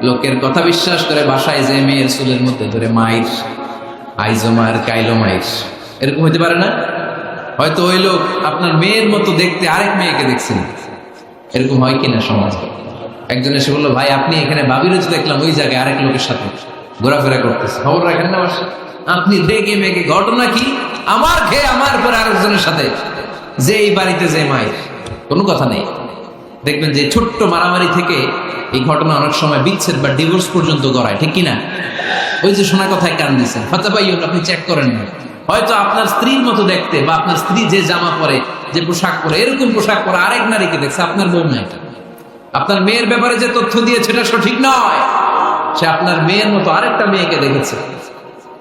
S1: লোকের কথা বিশ্বাস করে বাসায় যে মেয়ের চুলের মধ্যে ধরে মাইর, আইজো মায়ের কাইলো মাইর, এরকম হইতে পারে না? হয়তো ওই লোক আপনার মেয়ের মতো দেখতে আরেক মেয়েকে দেখছেন। এরকম হয় কিনা সমাজে? একজন এসে বললো, ভাই আপনি এখানে ভাবির দেখলাম ওই জায়গায় আরেক লোকের সাথে ঘোরাফেরা করতেছে, খবর রাখেন না? আপনি রেগে মেগে, ঘটনা কি? আমার খেয়ে আমার পরে আরেকজনের সাথে, যে এই বাড়িতে যে মায়ের, কোনো কথা নেই। দেখবেন যে ছোট্ট মারামারি থেকে এই ঘটনা অনেক সময় বিচ্ছেদ বা ডিভোর্স পর্যন্ত গড়ায়। ঠিক কিনা? ওই যে শোনা কথায় কান দিচ্ছেন, ফাতাবাইয়ুন, আপনি চেক করেন না। হয়তো আপনার স্ত্রীর মতো দেখতে বা আপনার স্ত্রী যে জামা পরে, যে পোশাক পরে, এরকম পোশাক পরে আরেক নারীকে দেখছে, আপনার বউ না এটা। আপনার মেয়ের ব্যাপারে যে তথ্য দিয়েছে এটা সঠিক নয়, সে আপনার মেয়ের মতো আরেকটা মেয়েকে দেখেছে,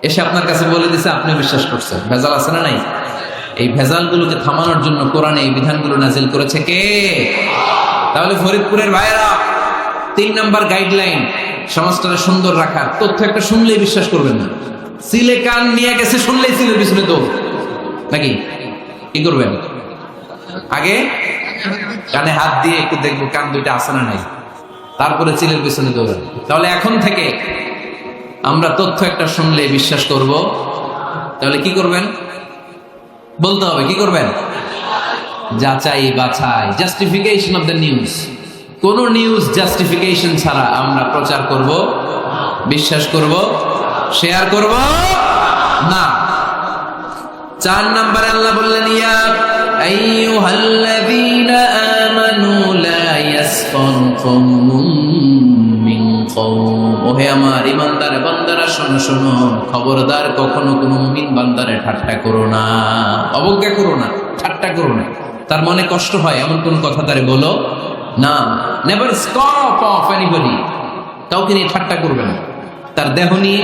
S1: এসে আপনার কাছে বলে দিছে, আপনি বিশ্বাস করছেন। ভেজাল আছে না নাই? এই ভেজালগুলোকে থামানোর জন্য কোরআনে এই বিধানগুলো নাজিল করেছে কে? তাহলে ফরিদপুরের ভাইয়েরা, 3 নম্বর গাইডলাইন, সমাজটাকে সুন্দর রাখার। তথ্য একটা শুনলেই বিশ্বাস করবেন না। সিলে কান নিয়ে গেছে, শুনলেই সিলের পিছনে তো নাকি? কি করবেন? আগে কানে হাত দিয়ে একটু দেখবো কান দুইটা আছে না নাই, তারপরে চিলের পিছনে দৌড়ান। তাহলে এখন থেকে আমরা তথ্য একটা শুনলে বিশ্বাস করব। তাহলে কি করবেন? বলতে হবে কি করবেন? যাচাই বাছাই, জাস্টিফিকেশন অফ দ্য নিউজ। কোন নিউজ জাস্টিফিকেশন ছাড়া আমরা প্রচার করব, বিশ্বাস করব, শেয়ার করব না। 4 নম্বরে আল্লাহ বললেন, ইয়া আইয়ুহাল্লাযীনা আমানু লা ইয়াসফার কওমুম মিন কওম। ওহে আমার ঈমানদার বান্দারা, শোনো শোনো, খবরদার কখনো কোনো মুমিন বান্দারে ঠাট্টা করো না, অবজ্ঞা করো না, ঠাট্টা করো না। তার মনে কষ্ট হয় এমন কোন কথা তারে বলো না। Never scoff of anybody. কাউকে নিয়ে ঠাট্টা করবে না, তার দেহ নিয়ে,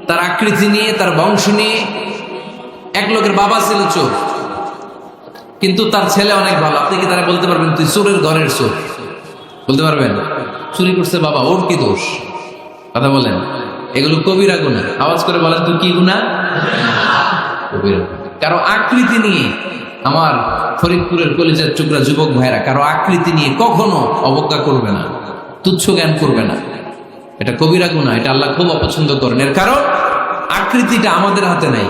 S1: তার আকৃতি নিয়ে, তার বংশ নিয়ে। এক লোকের বাবা ছিল চোর, কিন্তু তার ছেলে অনেক ভালো। আপনি কি তারা বলতে পারবেন তুই চোরের ঘরের চোর? বলতে পারবেন? চুরি করছে বাবা, ওর কি দোষ? কথা বলেন। এগুলো কবিরা গুনাহ। আওয়াজ করে বলেন তুই কি গুনাহ? কবিরা। কারো আকৃতি নিয়ে, আমার ফরিদপুরের কলিজার টুকরা যুবক ভাইরা, কারো আকৃতি নিয়ে কখনো অবজ্ঞা করবে না, তুচ্ছ জ্ঞান করবে না। এটা কবিরা গুনাহ, এটা আল্লাহ খুব অপছন্দ করেন। এর কারণ আকৃতিটা আমাদের হাতে নাই।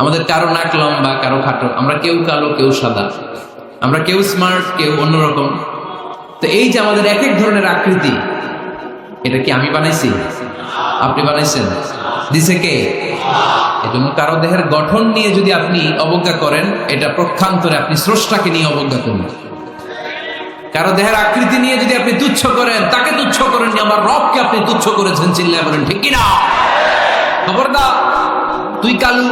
S1: আমাদের কারো নাক লম্বা, কারো খাটো, আমরা কেউ কালো, কেউ সাদা, আমরা কেউ স্মার্ট, কেউ অন্যরকম। তো এই যে আমাদের এক এক ধরনের আকৃতি, এটা কি আমি বানাইছি? আপনি বানাইছেন? দিছে কে? এজন্য কারো দেহের গঠন নিয়ে যদি আপনি অবজ্ঞা করেন, এটা প্রক্ষান্তরে আপনি স্রষ্টাকে নিয়ে অবজ্ঞা করবেন। কারো দেহের আকৃতি নিয়ে যদি আপনি তুচ্ছ করেন, তাকে তুচ্ছ করেননি, আমার রবকে আপনি তুচ্ছ করেছেন। চিল্লায় বলেন ঠিক কিনা? খবরদার, তুই কালু,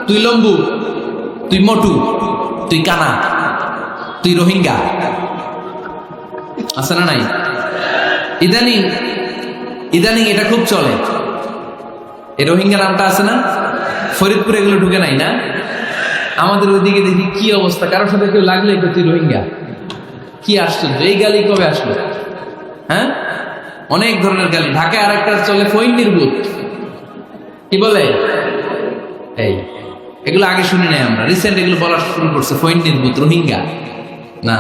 S1: তুই লম্বু, তুই মোটু, তুই কানা, তুই রোহিঙ্গা, আছে না নাই? ইদানিং ইদানিং এটা খুব চলে। এই রোহিঙ্গা নামটা আছে না? ফরিদপুরে এগুলো ঢুকে নাই না? আমাদের ওইদিকে দেখি কি অবস্থা, কারোর সাথে কেউ লাগলে তুই রোহিঙ্গা। কি আশ্চর্য, এই গালি কবে আসলো? হ্যাঁ, অনেক ধরনের গালি। ঢাকায় আরেকটা চলে ফৈন্নির ভূত। কি বলে? এই এগুলো আগে শুনি নাই আমরা, রিসেন্ট এগুলো বলা শুরু করছে। ফৈন্নির ভূত, রোহিঙ্গা না,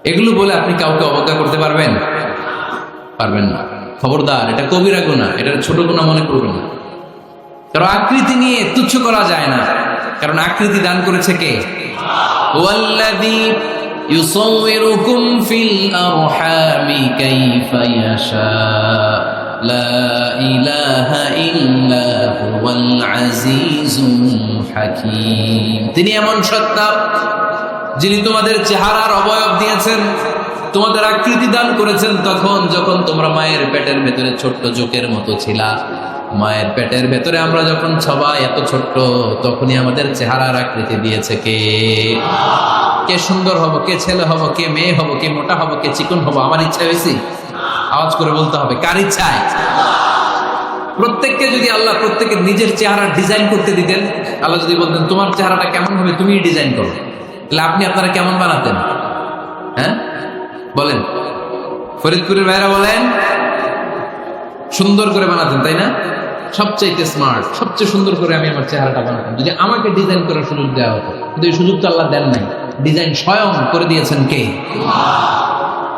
S1: এগুলো বলে আপনি কাউকে অবজ্ঞা করতে পারবেন? পারবেন না। খবরদার, এটা কবিরা গুনাহ, এটা ছোট গুনাহ মনে করবেন না। কারণ আকৃতি নিয়ে তুচ্ছ করা যায় না, কারণ আকৃতি দান করেছে কে? ওয়াল্লাযী ইউসাউইরুকুম ফিল আরহামি কাইফা ইয়াশা লা ইলাহা ইল্লা হুয়াল আজিজুল হাকীম। তিনি এমন সত্তা যিনি তোমাদের চেহারার অবয়ব দিয়েছেন, তোমাদের আকৃতি দান করেছেন তখন যখন তোমরা মায়ের পেটের ভেতরে ছোট্ট জোকের মতো ছিলা। মায়ের পেটের ভেতরে আমরা যখন সবাই এত ছোট্ট, তখনই আমাদের চেহারার আকৃতি দিয়েছে কে? কে সুন্দর হব, কে ছেলে হব, কে মেয়ে হব, কে মোটা হব, কে চিকন হব? আমার ইচ্ছা হয়েছে? আওয়াজ করে বলতে হবে, কার ইচ্ছায়? প্রত্যেককে যদি আল্লাহ প্রত্যেকের নিজের চেহারা ডিজাইন করতে দিতেন, আল্লাহ যদি বলতেন তোমার চেহারাটা কেমন হবে তুমি ডিজাইন করো, তাহলে আপনি আপনারা কেমন বানাতেন? হ্যাঁ বলেন, ফরিদপুরের ভাইরা বলেন, সুন্দর করে বানাতেন তাই না? সবচেয়ে স্মার্ট, সবচেয়ে সুন্দর করে আমি আমার চেহারাটা বানাতাম যদি আমাকে ডিজাইন করার সুযোগ দেওয়া হতো। কিন্তু এই সুযোগ তো আল্লাহ দেন নাই। ডিজাইন স্বয়ং করে দিয়েছেন কে?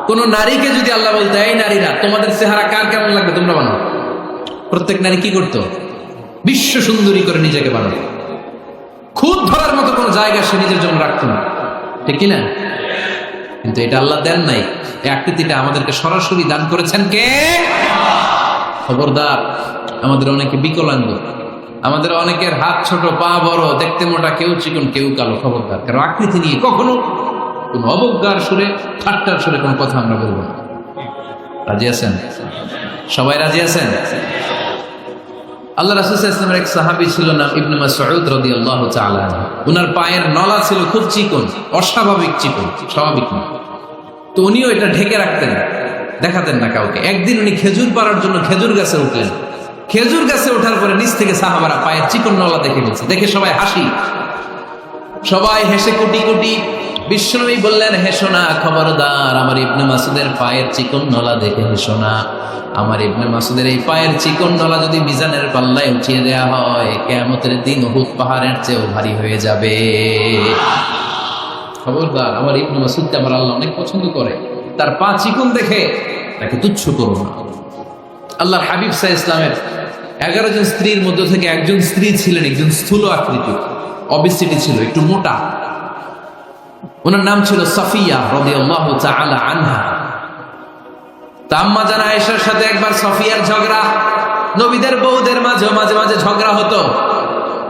S1: কোন নারীকে যদি আল্লাহ বলতে এই নারীরা তোমাদের চেহারা কার কেমন লাগবে তোমরা বানাও, প্রত্যেক নারী কি করতো? বিশ্ব সুন্দরী করে নিজেকে বানাতো। খুদ ধরার মতো কোনো জায়গা সে নিজের জন্য রাখতো না, ঠিক কিনা? কিন্তু এটা আল্লাহ দেন নাই। এই আকৃতিটা আমাদেরকে সরাসরি দান করেছেন কে? খবরদার, আমাদের অনেকে বিকলাঙ্গ, আমাদের অনেকের হাত ছোট, পা বড়, দেখতে মোটা, কেউ চিকন কেউ কালো। খবরদার, কারণ আকৃতি নিয়ে কখনো কোন অবজ্ঞার সুরে, ঠাট্টার সুরে কোন কথা আমরা বলবো না। রাজি আছেন? সবাই রাজি আছেন? আল্লাহ রাসূল সাল্লাল্লাহু আলাইহি ওয়াসাল্লামের এক সাহাবী ছিল নাম ইবনে মাসউদ রাদিয়াল্লাহু তাআলা আনহু। উনার পায়ের নলা ছিল খুব চিকন, অস্বাভাবিক চিকন, স্বাভাবিক না। তো উনিও এটা ঢেকে রাখতেন, দেখাতেন না কাউকে। একদিন উনি খেজুর পাড়ার জন্য খেজুর গাছে উঠলেন। খেজুর গাছে ওঠার পরে নিচ থেকে সাহাবারা পায়ের চিকন নলা দেখে ফেলছে। দেখে সবাই হাসি, সবাই হেসে কুটি কুটি। বিশ্বনবী বললেন, হেসো না, খবরদার, আমার ইবনে মাসুদের পায়ের চিকন নলা দেখে হেসো না। আমার ইবনে মাসুদের এই পায়ের চিকন নলা যদি মিজানের পাল্লায় উঠিয়ে দেয়া হয়, কিয়ামতের দিন উহুদ পাহাড়ের চেয়েও ভারী হয়ে যাবে। খবরদার, আমার ইবনে মাসুদকে আমার আল্লাহ অনেক পছন্দ করে, তার পা চিকন দেখে তাকে তুচ্ছ করো না। আল্লাহর হাবিব সাল্লাল্লাহু আলাইহি ওয়াসাল্লামের 11 জন স্ত্রীর মধ্য থেকে একজন স্ত্রী ছিলেন একজন স্থূল আকৃতি, অবিসিটি ছিল, একটু মোটা। ওনার নাম ছিল সাফিয়া রাদিয়াল্লাহু তাআলা আনহা। আম্মা জান আয়েশার সাথে একবার সাফিয়ার ঝগড়া। নবীদের বউদের মাঝে মাঝে মাঝে ঝগড়া হতো,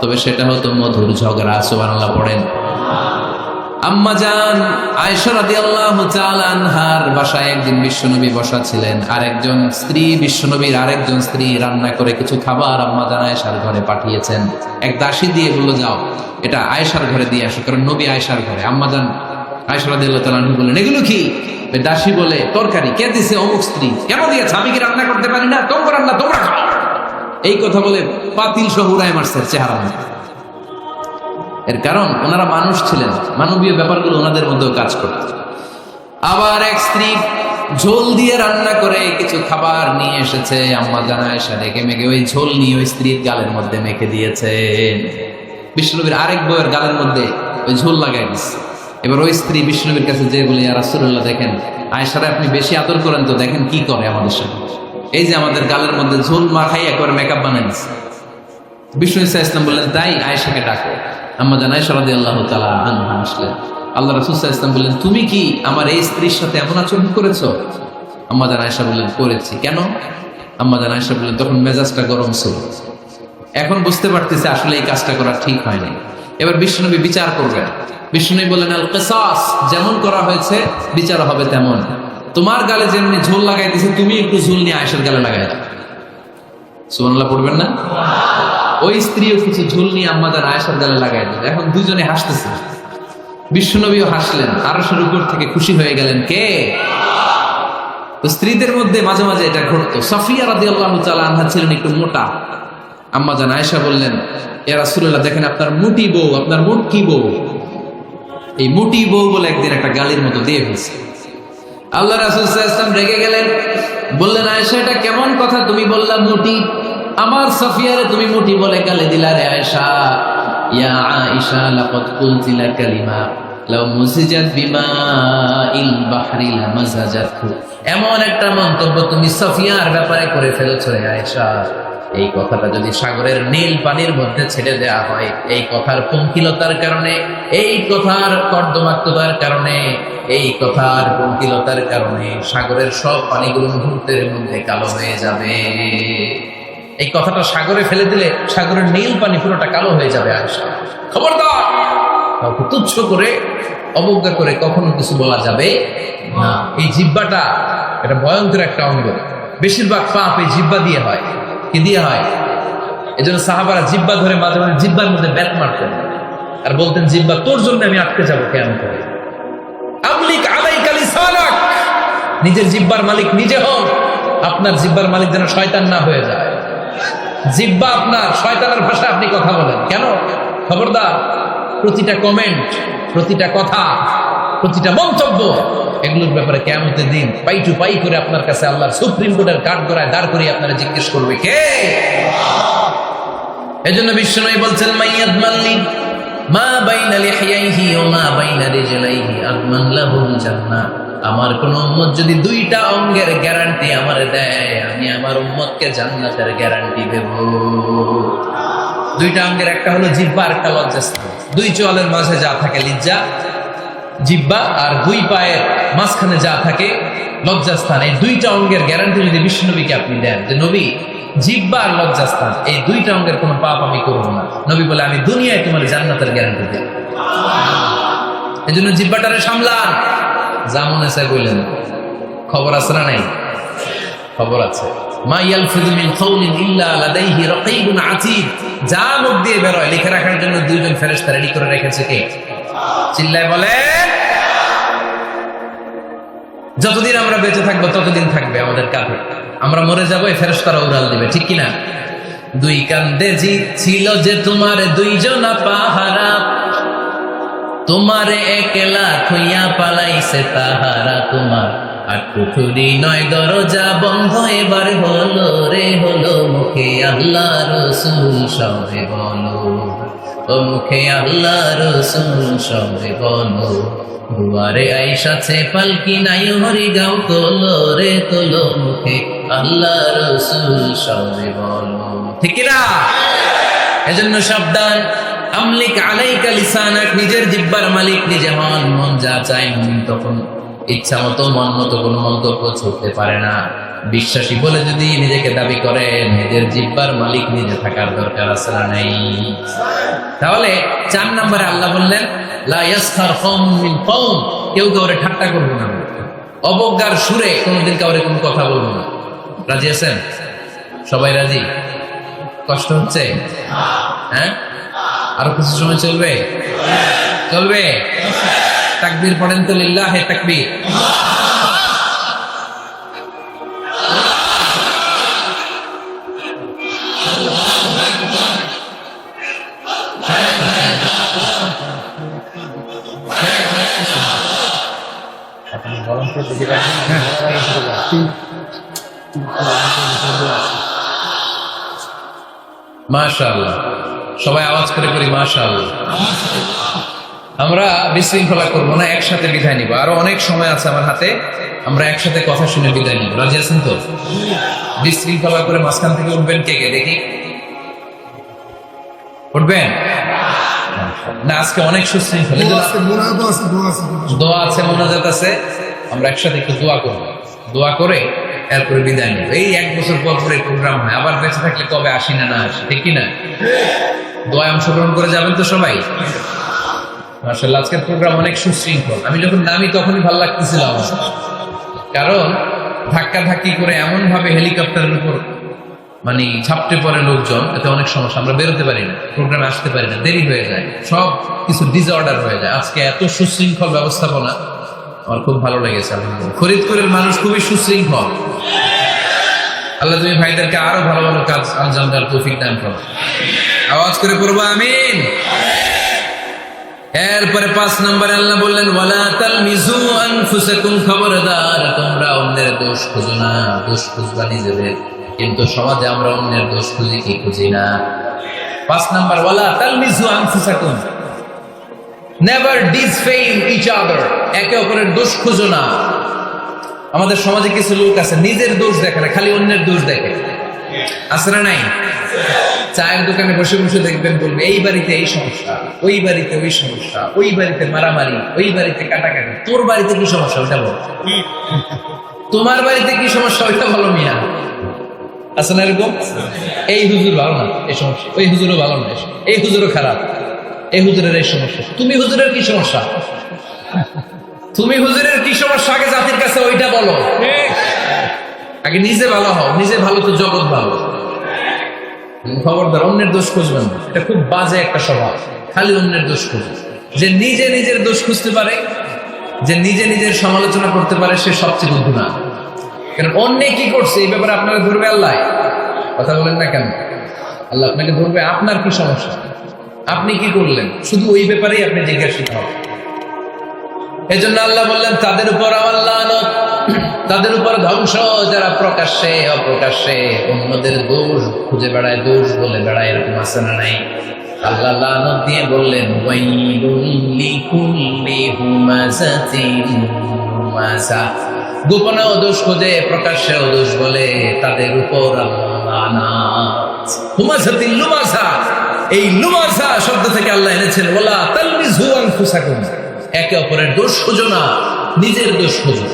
S1: তবে সেটা হতো মধুর ঝগড়া। সুবহানাল্লাহ পড়েন। আম্মা জান আয়েশা রাদিয়াল্লাহু তাআলা আনহার বাসায় একদিন বিশ্বনবী বসা ছিলেন, আর একজন স্ত্রী, বিশ্বনবীর আরেকজন স্ত্রী রান্না করে কিছু খাবার আম্মা জান আয়েশার ঘরে পাঠিয়েছেন। এক দাসী দিয়ে বলল, যাও এটা আয়েশার ঘরে দিয়ে আসো, কারণ নবী আয়েশার ঘরে। আম্মা জান আয়েশা রাদিয়াল্লাহু তাআলা আনহা বললেন, এগুলো কি? দাসী বলে, তরকারি। কে দিছে? অমুক স্ত্রী। কেন দিয়েছে? আমি কি রান্না করতে পারি না? তোমরা রান্না তোমরা খাও। এই কথা বলে পাতিল সহ উড়ায় মারছে চেহারা। এর কারণ ওনারা মানুষ ছিলেন, মানবীয় ব্যাপারগুলো ওনাদের মধ্যেও কাজ করত। আবার এক স্ত্রী ঝোল দিয়ে রান্না করে কিছু খাবার নিয়ে এসেছে। আম্মা জান আয়েশা রেগে মেগে ওই ঝোল নিয়ে ওই স্ত্রীর গালের মধ্যে মেখে দিয়েছে। বিশ্বনবীর আরেক বউয়ের গালের মধ্যে ওই ঝোল লাগাই দিচ্ছে। এবার ওই স্ত্রী বিশ্বনবীর কাছে যেয়ে বলে, ইয়া রাসূলুল্লাহ, দেখেন আয়েশারে আপনি বেশি আদর করেন তো, দেখেন কি করে আমাদের সাথে। এই যে আমাদের গালের মধ্যে ঝোল মাখাই একবার মেকআপ বানাই দিচ্ছে। বিষ্ণু ইসা ইসলাম বললেন, তাই আয়েশাকে ডাকো। আম্মা জান আয়েশা রাদিয়াল্লাহু তাআলা আনহা আসলেন। আল্লাহ রাসূল সাল্লাল্লাহু আলাইহি ওয়াসাল্লাম বললেন, তুমি কি আমার এই স্ত্রীর সাথে এমন আচরণ করেছো? আম্মা জান আয়েশা বললেন, করেছি। কেন? আম্মা জান আয়েশা বললেন, তখন মেজাজটা গরম ছিল, এখন বুঝতে পারতেছে আসলে এই কাজটা করা ঠিক হয়নি। এবার বিশ্বনবী বিচার করবেন। বিশ্বনবী বললেন, আল কিসাস, যেমন করা হয়েছে বিচার হবে তেমন। তোমার গালে যেমনি ঝোল লাগাই দিয়েছে, তুমি একটু ঝোল নিয়ে আয়েশার গালে লাগাই দাও। সুবহানাল্লাহ পড়বেন না? ওই স্ত্রীও কিছু ঝোল নিয়ে আম্মা জান আয়েশার গালে লাগাই দিল। এখন দুজনে হাসতেছে, বিশ্বনবীও হাসলেন, আরশের উপর থেকে খুশি হয়ে গেলেন কে? তো স্ত্রীদের মধ্যে মাঝে মাঝে এটা ঘটতো। সাফিয়া রাদিয়াল্লাহু তাআলা আনহা ছিলেন একটু মোটা। আম্মা জান আয়েশা বললেন, ইয়া রাসূলুল্লাহ, দেখেন আপনার মুটি বউ, আপনার মুটকি বউ, এই মুটি বউ বলে একদিন একটা গালির মতো দিয়ে ফেলছে। আল্লাহ রাসূল সাল্লাল্লাহু আলাইহি ওয়াসাল্লাম রেগে গেলেন, বললেন, আয়েশা এটা কেমন কথা তুমি বললা মুটি? আমার সাফিয়ারে তুমি মুটি বলে গালি দিলা রে আয়েশা। ইয়া আয়েশা, লাকাদ কুলতি লা কালিমা লাউ মুসিজাত বিমাইল বাহরি লামাজাজাতহু। এমন একটা মন্তব্য তুমি সাফিয়ার ব্যাপারে করে ফেলেছো রে আয়েশা, এই কথাটা যদি সাগরের নীল পানির মধ্যে ছেড়ে দেওয়া হয়, এই কথার পঙ্কিলতার কারণে, এই কথার কর্দমাক্ততার কারণে, এই কথার পঙ্কিলতার কারণে সাগরের সব পানিগুলো মুহূর্তের মধ্যে কালো হয়ে যাবে। এই কথাটা সাগরে ফেলে দিলে সাগরের নীল পানি পুরোটা কালো হয়ে যাবে। আয়েশা, খবরদার, কাউকে তুচ্ছ করে অবজ্ঞা করে কখনো কিছু বলা যাবে না। এই জিহ্বাটা এটা ভয়ঙ্কর একটা অঙ্গ। বেশিরভাগ পাপ এই জিহ্বা দিয়ে হয়। কি দিয়ে হয়? এই জন্য সাহাবারা জিহ্বা ধরে মাঝে মাঝে জিহ্বার মধ্যে ব্যাট মারতেন আর বলতেন, জিহ্বা তোর জন্য আমি আটকে যাবো কেন করে। আমলিক আলাইকা লিসানাক, নিজের জিহ্বার মালিক নিজে হন। আপনার জিহ্বার মালিক যেন শয়তান না হয়ে যায়। জিহ্বা আপনার, শয়তানের ভাষায় আপনি কথা বলেন কেন? খবরদার, প্রতিটা কমেন্ট, প্রতিটা কথা, প্রতিটা মন্তব্য, এগুলোর ব্যাপারে কিয়ামতের দিন পাই টু পাই করে আপনার কাছে আল্লাহর সুপ্রিম কোর্টের কাঠগড়ায় দাঁড় করিয়ে আপনারা জিজ্ঞেস করবে কে? এজন্য বিশ্বনবী বলছেন, মাইয়াদ মাল্লি মা বাইনা লিহিয়াইহি ওয়া মা বাইনা রিজলাইহি আদমান লাহুল জান্নাহ। আমার কোন উম্মত যদি দুইটা অঙ্গের গ্যারান্টি আমারে দেয়, আমি আমার উম্মতকে জান্নাতের গ্যারান্টি দেব। দুইটা অঙ্গের একটা হলো জিহ্বা আর একটা লজ্জাস্থান। দুই চোয়ালের মাঝে যা থাকে লিজ্জা, জিহ্বা, আর দুই পায়ের মাঝখানে যা থাকে লজ্জাস্থান। এই দুইটা অঙ্গের গ্যারান্টি যদি বিশ্বনবীকে আপনি দেন যে নবী, জিহ্বা আর লজ্জাস্থান এই দুইটা অঙ্গের কোনো পাপ আমি করব না, নবী বলে আমি দুনিয়ায় তোমার জান্নাতের গ্যারান্টি দেব। এই জন্য জিহ্বাটারে সামলান, যা মনে চায় বললেন। খবর আছে না নাই? খবর আছে। মা ইয়ালফিযু মিন কাওলিন ইল্লা লাদাইহি রাকীবুন আতীদ। যা মুখ দিয়ে বের হয় লিখে রাখার জন্য দুইজন ফেরেশতা রেডি করে রেখেছে কে? চিল্লায় বলেন। যতদিন আমরা বেঁচে থাকবো ততদিন থাকবে আমাদের কাঁধে। আমরা মরে যাবো, এই ফেরেশতারা উড়াল দিবে, ঠিক কিনা? দুই কান্দে জি ছিল যে তোমার দুইজনা পাহারা, তোমারে একলা থইয়া পালাইছে তাহারা। তোমার আর কুঠুরি নয় দরজা বন্ধ, এবার হলো রে হলো, মুখে আল্লাহ রসুল সবে বলো, ও মুখে আল্লাহ রসুল সবে বলো। দুয়ারে আইসাছে পালকি নাই হরি গাও, তোলো রে তোলো, মুখে আল্লাহ রসুল সবে বলো, ঠিক না? এজন্য সাবধান। আমলিক আলাইকা লিসানাক, নিজের জিহ্বার মালিক নিজে হন। মন যা চায় তখন ইচ্ছা মতো মন মতো কোনো মন্তব্য ছুটতে পারে না। বিশ্বাসী বলে যদি নিজেকে দাবি করেন, নিজের জিহ্বার মালিক নিজে থাকার দরকার আছে না নাই? তাহলে 4 নম্বরে আল্লাহ বললেন, লা ইয়াসখার কওমুম মিন কওম, কেউ কাউরে ঠাট্টা করবো না, অবজ্ঞার সুরে কোনোদিন কাউরে কোনো কথা বলবো না। রাজি আছেন? সবাই রাজি? কষ্ট হচ্ছে? হ্যাঁ, আরো কিছু সময় চলবে? চলবে। তাকবীর পড়েন তো, লিল্লাহে তাকবীর। মাশাআল্লাহ, সবাই আওয়াজ করে করি মাশাআল্লাহ। আমরা বিশৃঙ্খলা করবো না, একসাথে বিদায় নিব। আরো অনেক সময় আছে আমার হাতে, আমরা একসাথে কথা শুনে বিদায় নিব। রাজি আছেন তো? বিশৃঙ্খলা করে মাঝখান থেকে উঠবেন কে কে দেখি? উঠবেন না? আজকে অনেক সুশৃঙ্খল, দোয়া আছে, মোনাজাত আছে, আমরা একসাথে একটু দোয়া করবো। দোয়া করে এরপরে বিদায় নিব। এই 1 বছর পর পরে প্রোগ্রাম হয়, আবার বেঁচে থাকলে কবে আসি না আসি, ঠিক কিনা? দোয়ায় অংশগ্রহণ করে যাবেন তো সবাই? মাশাআল্লাহ, আজকের প্রোগ্রাম অনেক সুশৃঙ্খল। আমি যখন নামি তখনই ভালো লাগতেছিল আমার, কারণ ধাক্কা ধাক্কি করে এমন ভাবে হেলিকপ্টারের উপর মানে ঝাপটে পড়ে লোকজন, এতে অনেক সমস্যা। আমরা বেরোতে পারি না, প্রোগ্রামে আসতে পারি না, দেরি হয়ে যায়, সব কিছু ডিসঅর্ডার হয়ে যায়। আজকে এত সুশৃঙ্খল ব্যবস্থাপনা আমার খুব ভালো লেগেছে। ফরিদপুরের মানুষ খুবই সুশৃঙ্খল। আল্লাহ তুমি ভাইদেরকে আরো ভালো ভালো কাজ আঞ্জাম দেওয়ার তৌফিক দান করো। আওয়াজ করে পড়বো আমিন। এরপরে 5 নম্বরে আল্লাহ বললেন, ওয়ালা তালমিজু আনফুসাকুম, খবরদার তোমরা অন্যের দোষ খুঁজো না। দোষ খুঁজবা নিজেদের, কিন্তু সমাজে আমরা অন্যের দোষ খুঁজি কি খুঁজি না। 5 নম্বর, ওয়ালা তালমিজু আনফুসাকুম, নেভার ডিসফেম ইচ আদার, একে অপরের দোষ খুঁজো না। আমাদের সমাজে কিছু লোক আছে নিজের দোষ দেখে না, খালি অন্যের দোষ দেখে। আছে না নাই? চায়ের দোকানে বসে বসে দেখবেন, বলবে এই বাড়িতে এই সমস্যা, ওই বাড়িতে ওই সমস্যা, ওই বাড়িতে মারামারি, ওই বাড়িতে কাটাকাটি। তোর বাড়িতে কি সমস্যা ওইটা বল, তোমার বাড়িতে কি সমস্যা ওইটা বলো মিয়া। আছে না এরকম? এই হুজুর ভালো না, এই সমস্যা, ওই হুজুরও ভালো না, এই হুজুরও খারাপ, এই হুজুরের এই সমস্যা। তুমি হুজুরের কি সমস্যা? তুমি হুজুরের কি সমস্যা আগে জাতির কাছে ওইটা বলো। আগে নিজে ভালো হও, নিজে ভালো তো জগৎ ভালো। খবরদার অন্যের দোষ খুঁজবেন না, এটা খুব বাজে একটা স্বভাব। খালি অন্যের দোষ খুঁজবে। যে নিজে নিজের দোষ খুঁজতে পারে, যে নিজে নিজের সমালোচনা করতে পারে, সে সবচেয়ে বুদ্ধিমান। কারণ অন্য কি করছে এই ব্যাপারে আপনারা ধরবে আল্লাহ। কথা বলেন না কেন? আল্লাহ আপনাকে ধরবে, আপনার কি সমস্যা, আপনি কি করলেন, শুধু ওই ব্যাপারেই আপনি জিজ্ঞাসিত হবেন। এই জন্য আল্লাহ বললেন তাদের উপর আমার লানত, তাদের উপর ধ্বংস, যারা প্রকাশ্যে অপ্রকাশ্যে অন্যদের দোষ খুঁজে বেড়ায়, দোষ বলে বেড়ায়। এরকম আছে না নাই? আল্লাহ লানত দিয়ে বললেন ওয়াইলুল লিকুল্লি হুমাযাতিন লুমাযা। গোপনেও দোষ খুঁজে প্রকাশ্যেও দোষ বলে, তাদের উপর আল্লাহ লানত। হুমাযাতিন লুমাযা, এই লুমাযা শব্দ থেকে আল্লাহ এনেছেন ওয়ালা তালমিযু আনফুসাকুম। একে অপরের দোষ খুঁজো না, নিজের দোষ খুঁজো,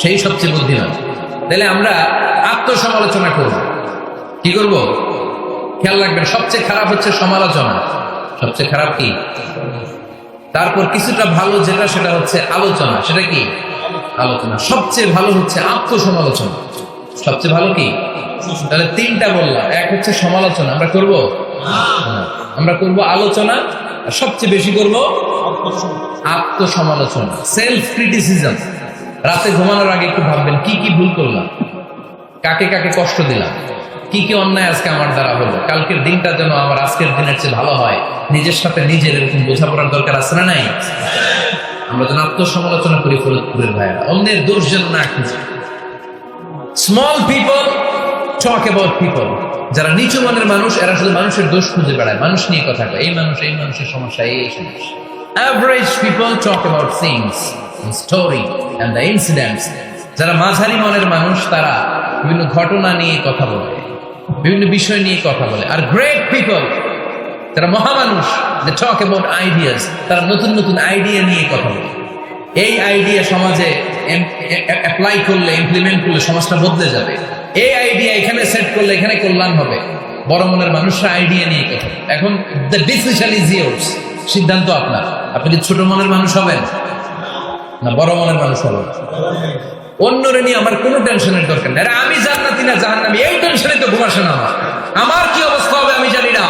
S1: সেই সবচেয়ে বুদ্ধিমান। তাহলে আমরা আত্মসমালোচনা করব। কি করব? খেয়াল রাখবেন, সবচেয়ে খারাপ হচ্ছে সমালোচনা। সবচেয়ে খারাপ কি? তারপর কিছুটা ভালো যেটা, সেটা হচ্ছে আলোচনা। সেটা কি? আলোচনা। সবচেয়ে ভালো হচ্ছে আত্মসমালোচনা। সবচেয়ে ভালো কি? তাহলে তিনটা বললাম। এক হচ্ছে সমালোচনা, আমরা করব, আমরা করব আলোচনা, আর সবচেয়ে বেশি করব আত্মসমালোচনা, সেলফ ক্রিটিসিজম। রাতে ঘুমানোর আগে একটু ভাববেন কি কি ভুল করলাম, কাকে কাকে কষ্ট দিলাম, কি কি অন্যায় আজকে আমার দ্বারা হলো, কালকের দিনটা যেন আমার আজকের দিনের চেয়ে ভালো হয়। নিজের সাথে নিজের এরকম বোঝাপড়ার দরকার আছে না নাই? আমরা যেন আত্মসমালোচনা করি ফরিদপুরের ভাইয়েরা, অন্যের দোষ যেন না খুঁজি। Small people talk about people. যারা নিচু মনের মানুষ, এরা শুধু মানুষের দোষ খুঁজে বেড়ায়, মানুষ নিয়ে কথা কয়, এই মানুষ, এই মানুষের সমস্যা, এই সমস্যা। Average people talk about things and story and the incidents. যারা মাঝারি মনের মানুষ, তারা বিভিন্ন ঘটনা নিয়ে কথা বলে, বিভিন্ন বিষয় নিয়ে কথা বলে। আর গ্রেট পিপল, যারা মহামানুষ, they talk about ideas. তারা নতুন নতুন আইডিয়া নিয়ে কথা বলে। এই আইডিয়া সমাজে অ্যাপ্লাই করলে, ইমপ্লিমেন্ট করলে সমাজটা বদলে যাবে। এই আইডিয়া এখানে সেট করলে এখানে কল্যাণ হবে। বড় মনের মানুষরা আইডিয়া নিয়ে কথা বলে। এখন দ্য ডিসিশন ইজ ইয়ার্স, সিদ্ধান্ত আপনার। আপনি কি ছোট মনের মানুষ হবেন না বড় মনের মানুষ হবেন? অন্যরে নিয়ে আমার কোনো টেনশনের দরকার নেই। আমি জান্নাতি না জাহান্নামী, এই টেনশনে তো ঘুম আসে না আমার। আমার কি অবস্থা হবে আমি জানি না।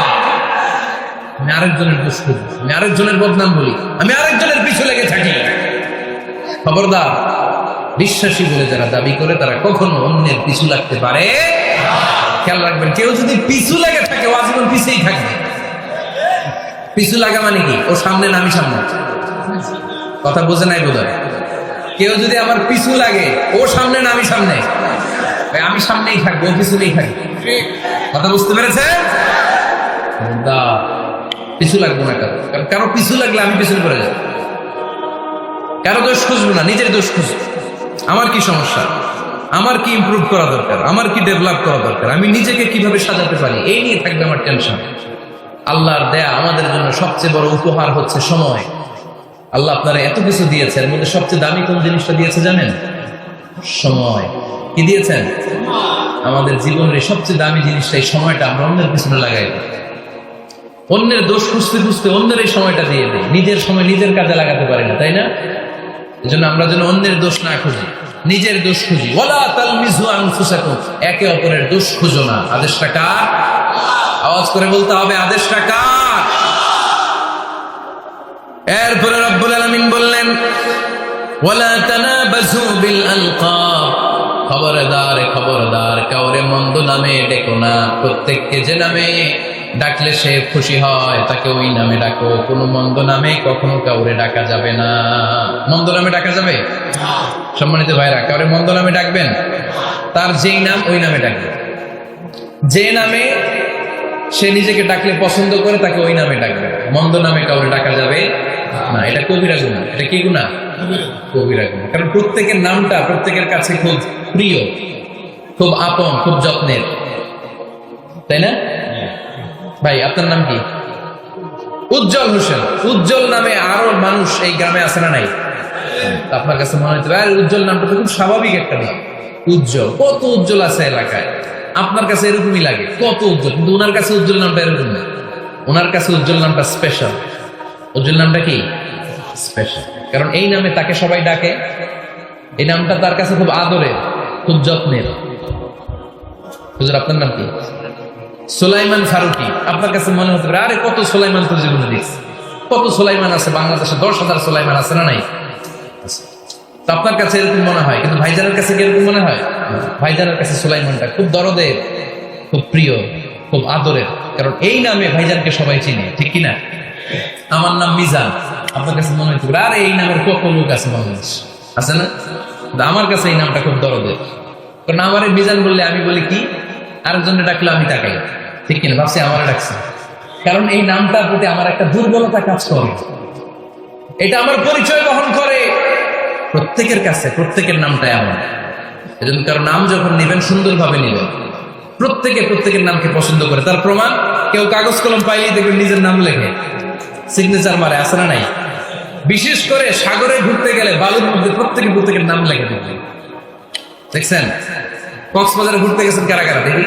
S1: আমি আরেকজনের দোষ করি, আমি আরেকজনের বদনাম বলি, আমি আরেকজনের পিছু লেগে থাকি। খবরদার, বিশ্বাসী বলে যারা দাবি করে, তারা কখনো অন্যের পিছু লাগতে পারে। খেয়াল রাখবেন, কেউ যদি পিছু লেগে থাকে, ও আজীবন পিছেই থাকবে। পিছু লাগা মানে কি? ও সামনে না আমি সামনে। কথা বোঝে নাই বোধহয়। কেউ যদি আমার পিছু লাগে, ও সামনে না আমি সামনে, আমি সামনেই থাকবো, ও পিছনেই থাকবে। কথা বুঝতে পেরেছে? পিছু লাগবো না কারো, কারণ কারো পিছু লাগলে আমি পিছনে পড়ে যাবো। কারো দোষ খুঁজবো না, নিজের দোষ খুঁজবো। আমার কি সমস্যা, আমার কি ইমপ্রুভ করা দরকার, আমার কি ডেভেলপ করা দরকার, আমি নিজেকে কিভাবে সাজাতে পারি, এই নিয়ে থাকবে আমার টেনশন। আল্লাহর দেয়া আমাদের জন্য সবচেয়ে বড় উপহার হচ্ছে সময়। আল্লাহ আপনারা এত কিছু দিয়েছে, এর মধ্যে সবচেয়ে দামি কোন জিনিসটা দিয়েছে জানেন? সময়। কি দিয়েছেন? আমাদের জীবনের এই সবচেয়ে দামি জিনিসটা, এই সময়টা আমরা অন্যের পিছনে লাগাই দিই। অন্যের দোষ খুঁজতে খুঁজতে অন্যের এই সময়টা দিয়ে দিই, নিজের সময় নিজের কাজে লাগাতে পারি না, তাই না? এই জন্য আমরা যেন অন্যের দোষ না খুঁজি, নিজের দোষ খুঁজি। ওয়ালা তালমিযু আনফুসাকুম, একে অপরের দোষ খুঁজো না। আদেশটা কার? আওয়াজ করে বলতে হবে, আদেশটা কার? এরপরে রব্বুল আলামিন বললেন ওয়ালা তানাবাযু বিল আলকাব, খবরদার খবরদার, কাউরে মন্দ নামে ডেকো না। প্রত্যেককে যে নামে ডাকলে সে খুশি হয়, তাকে ওই নামে ডাকো। কোনো মন্দ নামে কখনো কাউরে ডাকা যাবে না। মন্দ নামে ডাকা যাবে? সম্মানিত ভাইরা, কাউরে মন্দ নামে ডাকবেন? তার যেই নাম ওই নামে ডাকবেন। যে নামে সে নিজেকে ডাকলে পছন্দ করে, তাকে ওই নামে ডাকবেন। মন্দ নামে কাউরে ডাকা যাবে না। এটা কবিরা গুনাহ। এটা কি গুনাহ? কবিরা গুনাহ। কারণ প্রত্যেকের নামটা প্রত্যেকের কাছে খুব প্রিয়, খুব আপন, খুব যত্নের। তাই না? ভাই আপনার নাম কি? উজ্জ্বল হোসেন। উজ্জ্বল নামে আরো মানুষ এই গ্রামে আছে না নাই? আপনার কাছে মনে হচ্ছে আরে উজ্জ্বল নামটা তো খুব স্বাভাবিক একটা নাম। উজ্জ্বল, কত উজ্জ্বল আছে এলাকায়, আপনার কাছে এরকমই লাগে কত উজ্জ্বল, কিন্তু ওনার কাছে উজ্জ্বল নামটা এরকম না। ওনার কাছে উজ্জ্বল নামটা স্পেশাল। উজ্জ্বল নামটা কি? স্পেশাল। কারণ এই নামে তাকে সবাই ডাকে, এই নামটা তার কাছে খুব আদরের, খুব যত্নের। হুজুর আপনার নাম কি? সুলাইমান ফারুকি। আপনার কাছে মনে হতে পারে আরে কত সুলাইমান তো জীবনে দেখছি, কত সুলাইমান আছে বাংলাদেশে, 10,000 সুলাইমান আছে না নাই? তো আপনার কাছে এরকম মনে হয়, কিন্তু ভাইজানের কাছে কি এরকম মনে হয়? ভাইজানের কাছে সুলাইমানটা খুব দরদের, খুব প্রিয়, খুব আদরের। কারণ এই নামে ভাইজানকে সবাই চিনে, ঠিক কিনা? আমার নাম মিজান, আপনার কাছে মনে হতে পারে আরে এই নামের কত লোক আছে বাংলাদেশ, আছে না? আমার কাছে এই নামটা খুব দরদের। কারণ আমার মিজান বললে আমি বলি কি, আরেকজনে ডাকলে আমি তাকাই, ঠিক কিনা? ভাবছি আমার ডাকছে, কারণ এই নামটার প্রতি আমার একটা দুর্বলতা কাজ করে, এটা আমার পরিচয় বহন করে প্রত্যেকের কাছে। প্রত্যেকের নামটা এমন, এজন্য কারো নাম যখন নেবেন সুন্দরভাবে নেবেন। প্রত্যেকের নামকে পছন্দ করে। তার প্রমাণ, কেউ কাগজ কলম পাইলেই দেখবেন নিজের নাম লেখে সিগনেচার মারে, আছে না নাই? বিশেষ করে সাগরে ঘুরতে গেলে বালুর মধ্যে প্রত্যেকের নাম লেখে দেখবেন, দেখছেন? কক্সবাজারে ঘুরতে গেছেন কারা কারা দেখি?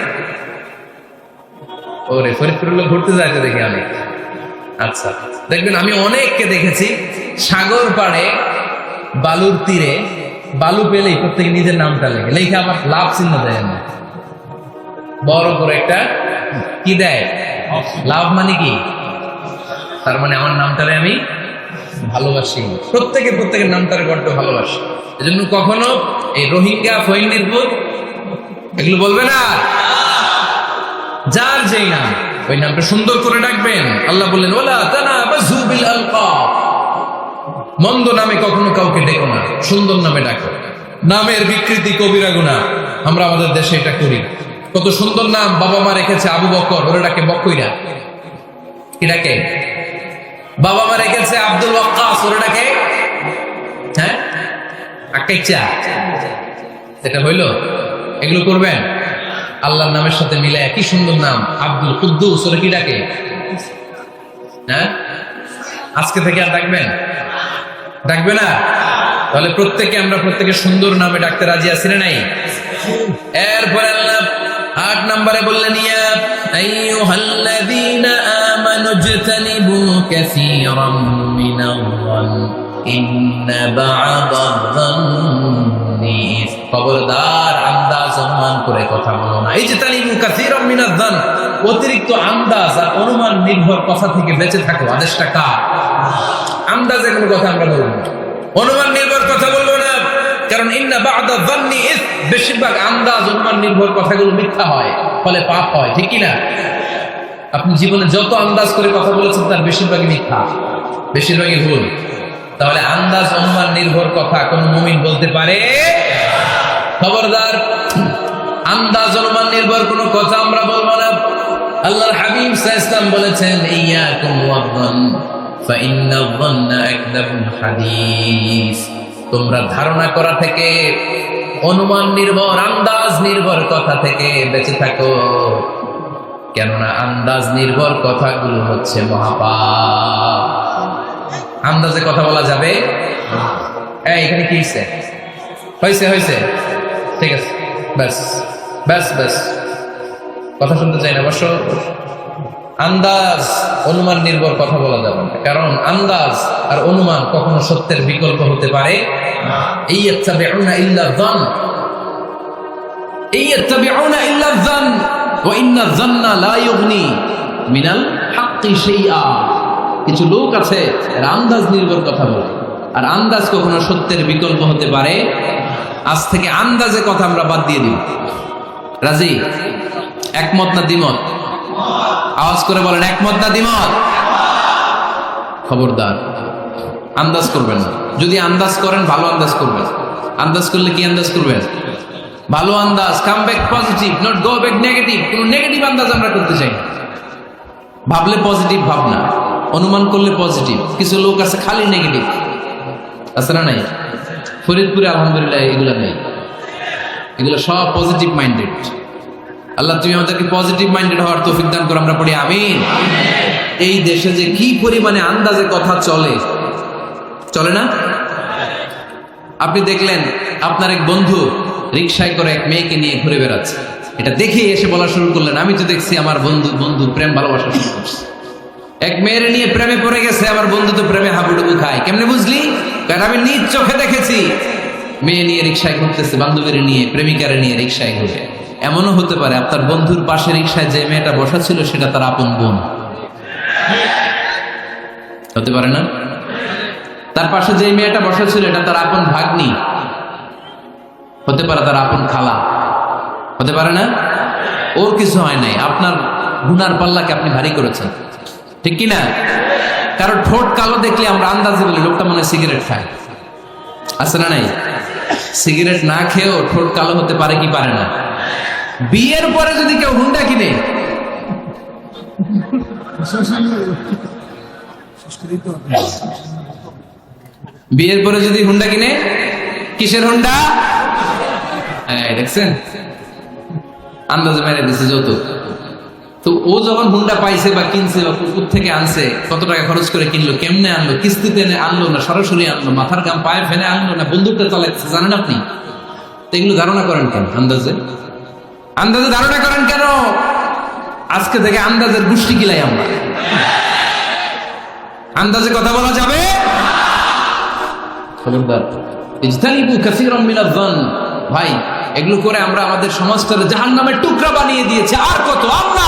S1: ওরে ফরিদপুরের লোক ঘুরতে যাইতে দেখি অনেক। আচ্ছা, দেখবেন আমি অনেককে দেখেছি সাগর পাড়ে বালুর তীরে বালু পেলেই প্রত্যেকে নিজের নামটা লেখে আমার লাভ চিহ্ন দেয় না, বড় করে একটা কি দেয়, লাভ। মানে কি? তার মানে আমার নামটারে আমি ভালোবাসি। প্রত্যেকের নামটারে বড্ড ভালোবাসি। এজন্য কখনো এই রোহিঙ্গা ফৈনিরপুর এগুলো বলবে না। যার যেই নাম, ওই নামটা সুন্দর করে ডাকবেন। আল্লাহ বললেন ওয়ালা তানাবাযু বিল আলকাব, মন্দ নামে কখনো কাউকে ডেকো না, সুন্দর নামে ডাকো। নামের বিকৃতি কবিরা গুনাহ, আমরা আমাদের দেশে এটা করি। কত সুন্দর নাম বাবা মা রেখেছে, আবু বকর, ওরা ডাকে বকইরা, কি ডাকে? বাবা মা রেখেছে আব্দুল ওয়াক্কাস, ওরা ডাকে হ্যাঁ আকাইচা। এটা হইলো? এগুলো করবেন আল্লাহর নামের সাথে মিলে। কি সুন্দর নাম, আব্দুল কুদ্দুস, ওরা কি ডাকে? হ্যাঁ, আজকে থেকে আর ডাকবেন? ডাকবে না? তাহলে আমরা প্রত্যেকে সুন্দর নামে ডাকতে রাজি আছি না নাই? এরপরে আল্লাহ 8 নম্বরে বললেন ইয়া আইয়ুহাল্লাযীনা আমানু ইজতানিবু কাসীরাম মিনাল-যান ইন্না বা'দায-যান্নি, খবরদার আন্দাজ অনুমান করে কথা বলো না। ইজতানিবু কাসীরাম মিনাল-যান, অতিরিক্ত আন্দাজ আর অনুমান নির্ভর কথা থেকে বেঁচে থাকো। আদেশটা কার? আন্দাজে কোনো কথা আমরা বলবো না, অনুমান নির্ভর কথা বলবো না। কারণ ইন্না বা'দায-যান্নি, বেশিরভাগ আন্দাজ অনুমান নির্ভর কথাগুলো মিথ্যা হয়, ফলে পাপ হয়, ঠিক কিনা? আপনি জীবনে যত আন্দাজ করে কথা বলেছেন তার বেশিরভাগই মিথ্যা, বেশিরভাগই ভুল। তাহলে আন্দাজ অনুমান নির্ভর কথা কোন মুমিন বলতে পারে? খবরদার, আন্দাজ অনুমান নির্ভর কোনো কথা আমরা বলবো না। আল্লাহর হাবিব সাল্লাল্লাহু আলাইহি ওয়াসাল্লাম বলেছেন ইয়াকুম ওয়ায-যান ফাইন্নায-যান্না আকযাবুল হাদিস, তোমরা ধারণা করা থেকে, অনুমান নির্ভর, আন্দাজ নির্ভর কথা থেকে বেঁচে থাকো, কেননা আন্দাজ নির্ভর কথাগুলো হচ্ছে মহাপাপ। আন্দাজে কথা বলা যাবে? এখানে কি হয়েছে? ঠিক আছে, ব্যাস কথা শুনতে চাই না, বসো। আন্দাজ অনুমান নির্ভর কথা বলা যাবে না, কারণ আন্দাজ আর অনুমান কখনো সত্যের বিকল্প হতে পারে। ইয়াত্তাবিউনা ইল্লা-যান ওয়া ইন্নায-যান্না লা ইউগনি মিনাল হাক্কি শাইআ। কিছু লোক আছে এরা আন্দাজ নির্ভর কথা বলে, আর আন্দাজ কখনো সত্যের বিকল্প হতে পারে। আজ থেকে আন্দাজে কথা আমরা বাদ দিয়ে দিব। রাজি? একমত না দ্বিমত? আওয়াজ করে বলেন, একমত না দ্বিমত? খবরদার আন্দাজ করবেন না। যদি আন্দাজ করেন ভালো আন্দাজ করবেন। আন্দাজ করলে কি আন্দাজ করবেন? ভালো আন্দাজ। Come back positive, not go back negative. কোনো নেগেটিভ আন্দাজ আমরা করতে চাই না। ভাবলে পজিটিভ ভাবনা, অনুমান করলে পজিটিভ। কিছু লোক আছে খালি নেগেটিভ, আছে না নাই? ফরিদপুরে আলহামদুলিল্লাহ এগুলো নেই, এগুলো সব পজিটিভ মাইন্ডেড। আল্লাহ তুমি আমাদেরকে পজিটিভ মাইন্ডেড হওয়ার তৌফিক দান করো, আমরা পড়ি আমিন। এই দেশে যে কি পরিমাণে আন্দাজে কথা চলে, চলে না? আপনি দেখলেন আপনার এক বন্ধু রিকশায় করে এক মেয়েকে নিয়ে ঘুরে বেড়াচ্ছে, এটা দেখেই এসে বলা শুরু করলেন, আমি তো দেখছি আমার বন্ধু প্রেম ভালোবাসা শুরু করছে, এক মেয়ের নিয়ে প্রেমে পড়ে গেছে, আমার বন্ধু তো প্রেমে হাবুডুবু খায়। কেমনে বুঝলি? কারণ আমি নিজ চোখে দেখেছি। মেয়ে নিয়ে রিকশায় ঘুরতেছে, বান্ধবীর নিয়ে, প্রেমিকারে নিয়ে রিকশায় ঘুরে। এমনও হতে পারে আপনার বন্ধুর পাশে রিকশায় যে মেয়েটা বসা ছিল সেটা তার আপন বোন, হতে পারে না? তার পাশে যে মেয়েটা বসা ছিল এটা তার আপন ভাগ্নি, হতে পারে তার আপন খালা, হতে পারে না? ওর কিছু হয় নাই, আপনার গুনার পাল্লাকে আপনি ভারী করেছেন, ঠিক কিনা? কারণ ঠোঁট কালো দেখলে আমরা আন্দাজে বলি লোকটা মনে হয় সিগারেট খায়, আছে না নাই? সিগারেট না খেয়েও ঠোঁট কালো হতে পারে কি পারে না? বিয়ের পরে যদি কেউ হুন্ডা কিনে, বিয়ের পরে যদি হুন্ডা কিনে, কিসের হুন্ডা? দেখছেন, আন্দাজে মেরে দিচ্ছে যৌতুক। তো ও যখন হুন্ডা পাইছে বা কিনছে বা পুকুর থেকে আনছে, কত টাকা খরচ করে কিনলো, কেমনে আনলো, কিস্তিতে আনলো না সরাসরি আনলো, মাথার গাম পায়ে ফেলে আনলো না বন্দুকটা চালাচ্ছে, জানেন আপনি? তো এগুলো ধারণা করেন কেন? আন্দাজে ধারণা করেন কেন? আজকে থেকে আন্দাজের গোষ্ঠী কিলাই আমরা। আন্দাজে কথা বলা যাবে? খবরদার, ইজতানিবু কাসীরাম মিনায-যন্ন। ভাই, এগুলো করে আমরা আমাদের সমাজটাকে জাহান্নামের টুকরা বানিয়ে দিয়েছি। আর কত? আমরা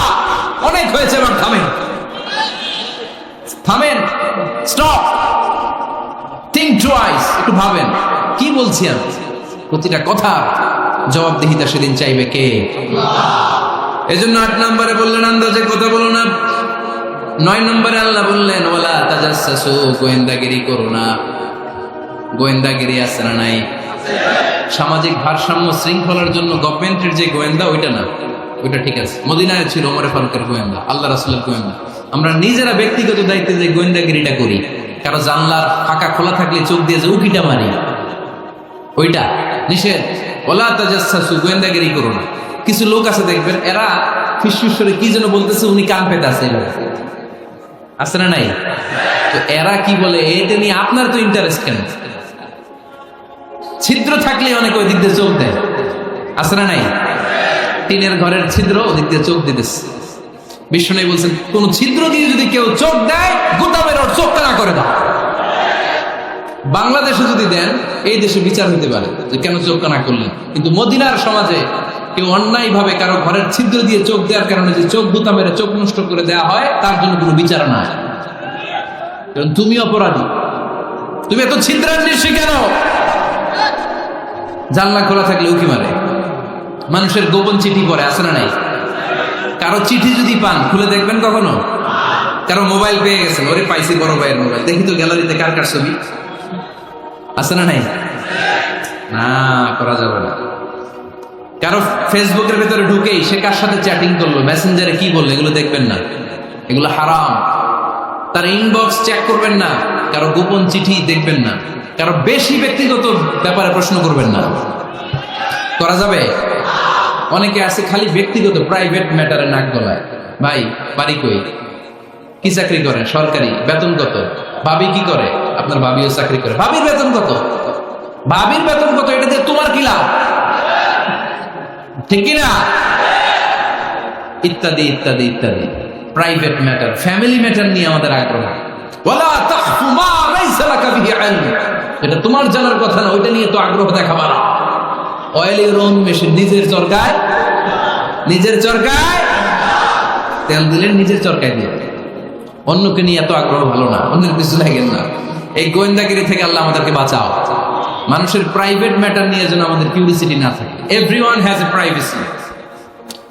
S1: অনেক হয়েছে, এবার থামেন, স্টপ, থিংক টুয়াইস, একটু ভাবেন কি বলছি আমি। প্রতিটা কথা জবাবদিহিতা সেদিন চাইবে কে? এজন্য 8 নম্বরে বললেন আন্দাজে কথা বলো না। 9 নম্বরে আল্লাহ বললেন ওয়ালা তাজাসসু, গোয়েন্দাগিরি করো না। গোয়েন্দাগিরি আছে না নাই? সামাজিক ভারসাম্য শৃঙ্খলার জন্য গভর্নমেন্টের যে গোয়েন্দা, ওইটা না, ওইটা ঠিক আছে। মদিনায় ছিল ওমর ফারুকের গোয়েন্দা, আল্লাহ রাসূলের গোয়েন্দা। আমরা নিজেরা ব্যক্তিগত দায়িত্বে যে গোয়েন্দাগিরিটা করি, কারো জানলার ফাঁকা খোলা থাকলে চোখ দিয়ে যে উকিটা মারি, ওইটা নিষেধ। ওয়ালা তাজাসসু, গোয়েন্দাগিরি করো না। কিছু লোক আছে দেখবেন, এরা ফিসফিস করে কি যেন বলতেছে, উনি কান পেতে আছে না নাই? তো এরা কি বলে এটা নিয়ে আপনার তো ইন্টারেস্ট কেন? ছিদ্র থাকলে অনেকে ওই দিক দিয়ে চোখ দেয়, আছে না নাই? টিনের ঘরের ছিদ্র, ওদিক দিয়ে চোখ দিতেছে। বিষ্ণু বলছেন কোন ছিদ্র দিয়ে যদি কেউ চোখ দেয়, গোটা বের ওর চোখ কানা করে দাও। বাংলাদেশে যদি দেন, এই দেশে বিচার হতে পারে যে কেন চোখ কানা করলেন। কিন্তু মদিনার সমাজে কেউ অন্যায় ভাবে কারো ঘরের ছিদ্র দিয়ে চোখ দেওয়ার কারণে যে চোখ গুতা মেরে চোখ নষ্ট করে দেওয়া হয়, তার জন্য কোনো বিচার নাই। কারণ তুমি অপরাধী, তুমি এত ছিদ্রান্বেষী কেন? জানলা খোলা থাকলে উকি মারে, মানুষের গোপন চিঠি পড়ে, আছে না নাই? কারো চিঠি যদি পান, খুলে দেখবেন কখনো? কারো মোবাইল পেয়ে গেছেন, ওরে পাইছি বড় ভাইয়ের মোবাইল, দেখি তো গ্যালারিতে কার কার ছবি, আছে না নাই? না, করা যাবে না। কারো ফেসবুকের ভেতরে ঢুকেই সে কার সাথে চ্যাটিং করলো, মেসেঞ্জারে কি বললো, এগুলো দেখবেন না, এগুলো হারাম। তার ইনবক্স চেক করবেন না, কারো গোপন চিঠি দেখবেন না, কারো বেশি ব্যক্তিগত ব্যাপারে প্রশ্ন করবেন না। করা যাবে? অনেকে আছে খালি ব্যক্তিগত প্রাইভেট ম্যাটারে নাক গলায়। ভাই, বাড়ি কই, কি চাকরি করেন, সরকারি, বেতন কত? ভাবি কি করে? আপনার ভাবিও চাকরি করে, ভাবির বেতন কত? ভাবির বেতন কত? এটা দিয়ে তোমার কি লাভ? ঠিক কিনা? ইত্যাদি ইত্যাদি ইত্যাদি। প্রাইভেট ম্যাটার, ফ্যামিলি ম্যাটার নিয়ে আমাদের আগ্রহ। ওয়ালা তাখফু মা লাইসা লাকা বিহি ইলম, এটা তোমার জানার কথা না, ওইটা নিয়ে তো আগ্রহ দেখাবা না। অয়েল ইউর ওন মেশিন, নিজের চরকায় তেল দিলেন, নিজের চরকায় দিয়ে। অন্যকে নিয়ে এত আগ্রহ ভালো না, অন্যের পিছু লাগেন না। এই গোয়েন্দাগিরি থেকে আল্লাহ আমাদেরকে বাঁচাও। মানুষের প্রাইভেট ম্যাটার নিয়ে যেন আমাদের কিউরিসিটি না থাকে। Everyone has a privacy,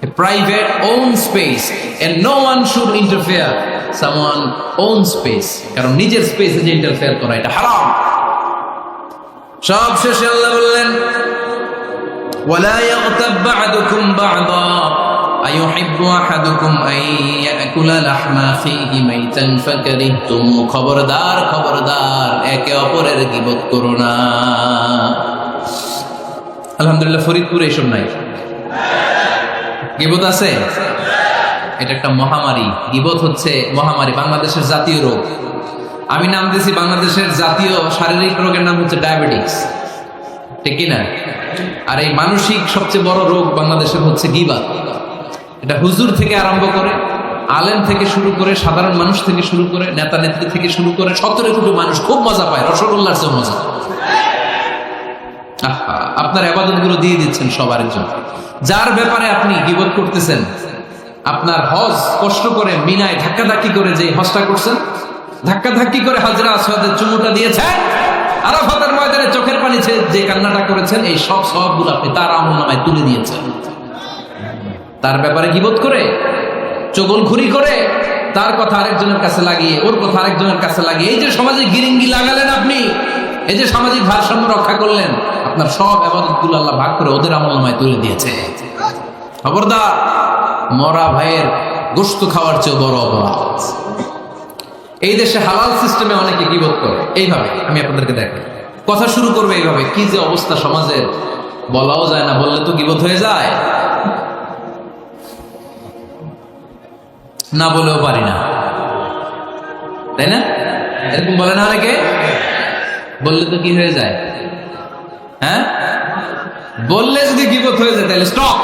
S1: a private own space, and no one should interfere someone own space, কারণ নিজের স্পেসে যে ইন্টারফেয়ার করা এটা হারাম। সব শেষে আল্লাহ বললেন ওয়ালা ইয়াগতাব বা'দুকুম বা'দা আইয়ুহিব্বু আহাদুকুম আন ইয়াকুলা লাহমা আখিহি মাইতান ফাকারিহতুম, খবরদার খবরদার, একে অপরের গীবত করো না। আলহামদুলিল্লাহ, ফরিদপুরে এসব নাই। গীবত আছে? এটা একটা মহামারী। গীবত হচ্ছে মহামারী, বাংলাদেশের জাতীয় রোগ। আমি নাম দিয়েছি বাংলাদেশের জাতীয় শারীরিক রোগের নাম হচ্ছে ডায়াবেটিস, ঠিক কিনা? আর এই মানসিক সবচেয়ে বড় রোগ বাংলাদেশের হচ্ছে গীবত। এটা হুজুর থেকে আরম্ভ করে, আলেম থেকে শুরু করে, সাধারণ মানুষ থেকে শুরু করে, নেতা নেত্রী থেকে শুরু করে 17 কোটি মানুষ খুব মজা পায়, রসগোল্লার চেয়ে মজা। আপনার ইবাদত গুলো দিয়ে দিচ্ছেন সবার জন্য। যার ব্যাপারে আপনি গীবত করতেছেন, আপনার হজ কষ্ট করে মিনায় ধাক্কাধাক্কি করে যে হজটা করছেন, ধাক্কাধাক্কি করে হাজরা আসওয়াদের চুমুটা দিয়েছেন, আরাফাতের ময়দানে চোখের পানি যে কান্নাটা করেছেন, এই সব সওয়াবগুলো আপনি তার আমলনামায় তুলে দিয়েছেন। তার ব্যাপারে গীবত করে, চগলখুরি করে, তার কথা আরেকজনের কাছে লাগিয়ে, ওর কথা আরেকজনের কাছে লাগিয়ে, এই যে সমাজে গিরিঙ্গি লাগালেন আপনি, এই যে সামাজিক ভারসাম্য রক্ষা করলেন, আপনার সব ইবাদতগুলো আল্লাহ ভাগ করে ওদের আমলনামায় তুলে দিয়েছে। খবরদার, মরা ভাইয়ের গোশত খাওয়ার চেয়ে বড় অপরাধ। এই দেশে হালাল সিস্টেমে অনেকে গীবত করে এইভাবে। আমি আপনাদেরকে দেখাই, কথা শুরু করবে এইভাবে। কি যে অবস্থা সমাজের, বলাও যায় না, বললে তো গীবত হয়ে যায়। না বলেও পারি না, তাই না? এরকম বলে না অনেকে? বললে তো কি হয়ে যায়? হ্যাঁ, বললে যদি গীবত হয়ে যায় তাহলে স্টপ।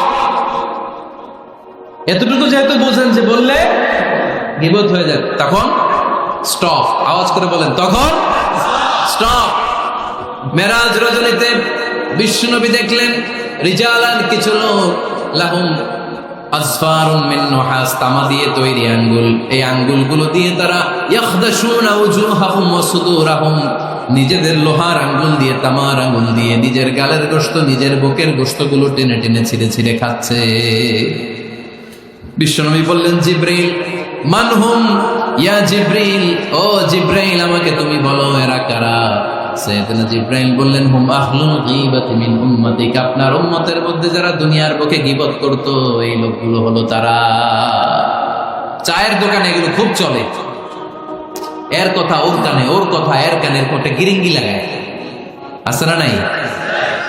S1: এতটুকু যেহেতু বোঝেন যে বললে গীবত হয়ে যায়, তখন স্টপ। আওয়াজ করে বলেন, তখন স্টপ। মেরাজ রজনীতে বিশ্বনবী দেখলেন রিজালান, কিছু লোক, লাহুম আসফারুন মিন নুহাস, তামা দিয়ে তৈরি আঙ্গুল। এই আঙ্গুলগুলো দিয়ে তারা ইয়াখদাশুনা উজুহাহুম ওয়া সুদুরাহুম, নিজেদের লোহার আঙ্গুল দিয়ে, তামার আঙ্গুল দিয়ে নিজের গালের গোশত, নিজের বুকের গোশতগুলো টেনে টেনে ছিঁড়ে ছিঁড়ে খাচ্ছে। বিশ্বনবী বললেন, জিব্রাইল, মানহুম ইয়া জিব্রাইল, ও জিব্রাইল আমাকে তুমি বলো এরা কারা? সাইয়েদনা জিব্রাইল বললেন, হুম আহলুল গীবাতি মিন উম্মতিক, আপনার উম্মতের মধ্যে যারা দুনিয়ার বুকে গীবত করত, এই লোকগুলো হলো তারা। চায়ের দোকানে এগুলো খুব চলে, এর কথা ওর কানে, ওর কথা এর কানের কোটে গিরিঙ্গি লাগায়, আছে না নাই?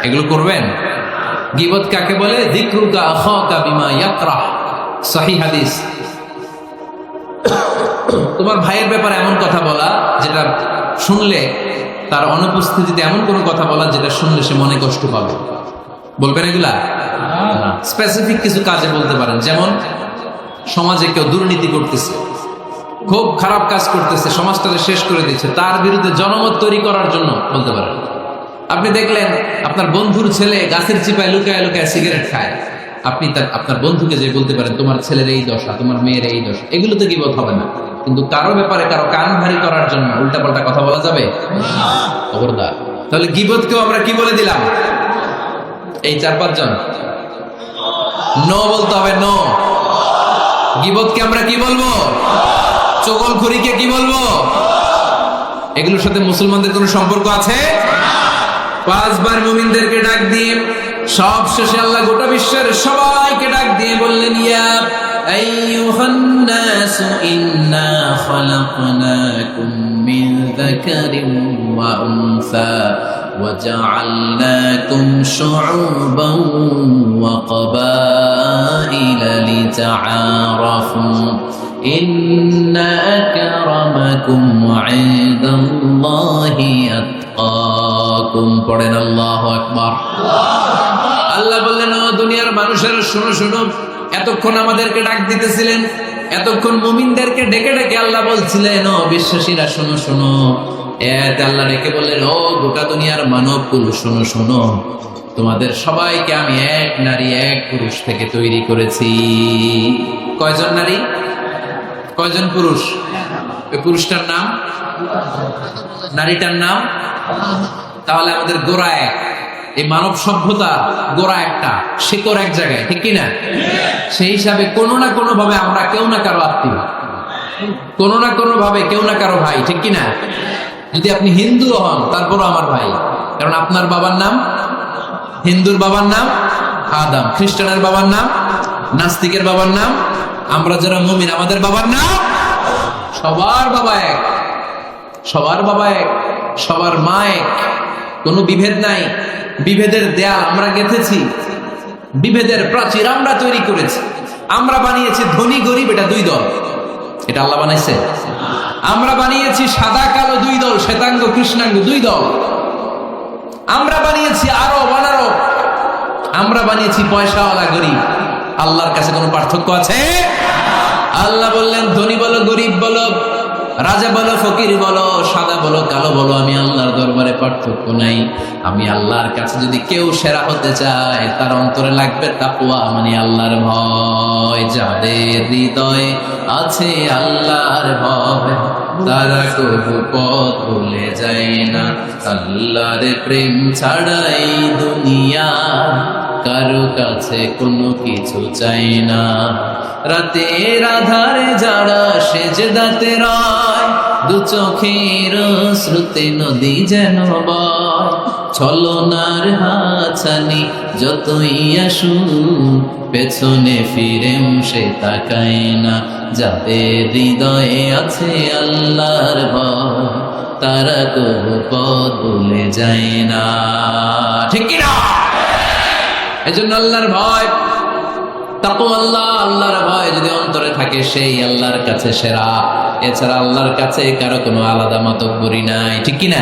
S1: এগুলো করবেন। গীবত কাকে বলে? যিকরুকা আখাকা বিমা ইয়াকরাহ, সহিহ হাদিস। তোমার ভাইয়ের ব্যাপারে এমন কথা বলা যেটা শুনলে, তার অনুপস্থিতিতে এমন কোনো কথা বলা যেটা শুনলে সে মনে কষ্ট পাবে। বলবেন এগুলা? স্পেসিফিক কিছু কাজে বলতে পারেন। যেমন সমাজে কেউ দুর্নীতি করতেছে, খুব খারাপ কাজ করতেছে, সমাজটাকে শেষ করে দিচ্ছে, তার বিরুদ্ধে জনমত তৈরি করার জন্য বলতে পারেন। আপনি দেখলেন আপনার বন্ধুর ছেলে গাছের চিপায় লুকায় লুকায় সিগারেট খায়, আপনি আপনার বন্ধুকে যে বলতে পারেন, তোমার ছেলের এই দশা, তোমার মেয়ের এই দশা। এগুলো তো গীবত হবে না, কিন্তু কারো ব্যাপারে কারো কান ভারী করার জন্য উল্টাপাল্টা কথা বলা যাবে? খবরদার। তাহলে গীবতকেও আমরা কি বলে দিলাম? এই 4-5 জন নো বলতে হবে, নো। গীবতকে আমরা কি বলবো? চগলখুরিকে কি বলবো? এগুলোর সাথে মুসলমানদের কোনো সম্পর্ক আছে? 5 বার মুমিনদেরকে ডাক দিয়ে সব শেষে আল্লাহ গোটা বিশ্বের সবাইকে ডাক দিয়ে বললেন, ইয়া আইয়ুহান নাস ইন্না খালাকনাকুম মিন যাকারিন ওয়া উনসা ওয়া জাআলনাকুম শুউবান ওয়া ক্বাবাইলা লিতাআরাফু ইন্না আকরামাকুম ইনদাল্লাহি আতকাকুম। পড়েন আল্লাহু আকবার। আল্লাহ বললেন, ও দুনিয়ার মানুষের শোনো শোনো, এতক্ষণ আমাদেরকে ডাক দিতেছিলেন, এতক্ষণ মুমিনদেরকে ডেকে ডেকে আল্লাহ বলছিলেন, ও বিশ্বাসীরা শোনো শোনো। আল্লাহ ডেকে বললেন, ও গোটা দুনিয়ার মানব কুল শোনো শোনো, তোমাদের সবাইকে আমি এক নারী এক পুরুষ থেকে তৈরি করেছি। কয়জন নারী, কয়জন পুরুষ? ওই পুরুষটার নাম, নারীটার নাম। তাহলে আমাদের গোড়া এক, এই মানব সভ্যতা গোড়া একটা, শিকড় এক জায়গায়, ঠিক কিনা? সেই হিসাবে কোনো না কোনো ভাবে আমরা কেউ না কারো আত্মীয়, কোনো না কোনো ভাবে কেউ না কারো ভাই, ঠিক কিনা? যদি আপনি হিন্দু হন তারপরও আমার ভাই, কারণ আপনার বাবার নাম, হিন্দুর বাবার নাম আদম, খ্রিস্টানের বাবার নাম, নাস্তিকের বাবার নাম, আমরা যারা মুমিন আমাদের বাবার নাম, সবার বাবা এক, সবার বাবা এক, সবার মা এক, কোনো বিভেদ নাই। বিভেদের দেয়াল আমরা গেঁথেছি, বিভেদের প্রাচীর আমরা তৈরি করেছি। আমরা বানিয়েছি ধনী গরিব, এটা দুই দল, এটা আল্লাহ বানাইছে। আমরা বানিয়েছি সাদা কালো দুই দল, শ্বেতাঙ্গ কৃষ্ণাঙ্গ দুই দল। আমরা বানিয়েছি আরব অনারব, আমরা বানিয়েছি পয়সাওয়ালা গরিব। আল্লাহর কাছে কোনো পার্থক্য আছে? আল্লাহ বললেন ধনী বলো গরিব বলো, রাজা বলো ফকির বলো, সাদা বলো কালো বলো, আমি আল্লাহর দরবারে পার্থক্য নাই। আমি আল্লাহর কাছে যদি কেউ সেরা হতে চায়, তার অন্তরে লাগবে তাকওয়া, মানে আল্লাহর ভয়। যাদের হৃদয়ে আছে আল্লাহর ভয়, তারা কবু পথ ভুলে যায় না। আল্লাহর প্রেম ছাড়াই দুনিয়া কারো কাছে কোনো কিছু চাই না। রাতের আধারে যারা সেজদাতে রয়, দু চোখের শ্রুতে নদী যেন বয়। ছলনার হাতছানি যতই আসুক, পেছনে ফিরেও সে তাকায় না। যাদের হৃদয়ে আছে আল্লাহর ভয়, তারা কবু পথ ভুলে যায় না। ঠিক কি না? এজন্য আল্লাহর ভয়, তাকওয়া, আল্লাহর ভয় যদি অন্তরে থাকে, সেই আল্লাহর কাছে সেরা। এছাড়া আল্লাহর কাছে কারো কোনো আলাদা মাতব্বরি নাই। ঠিক কি না?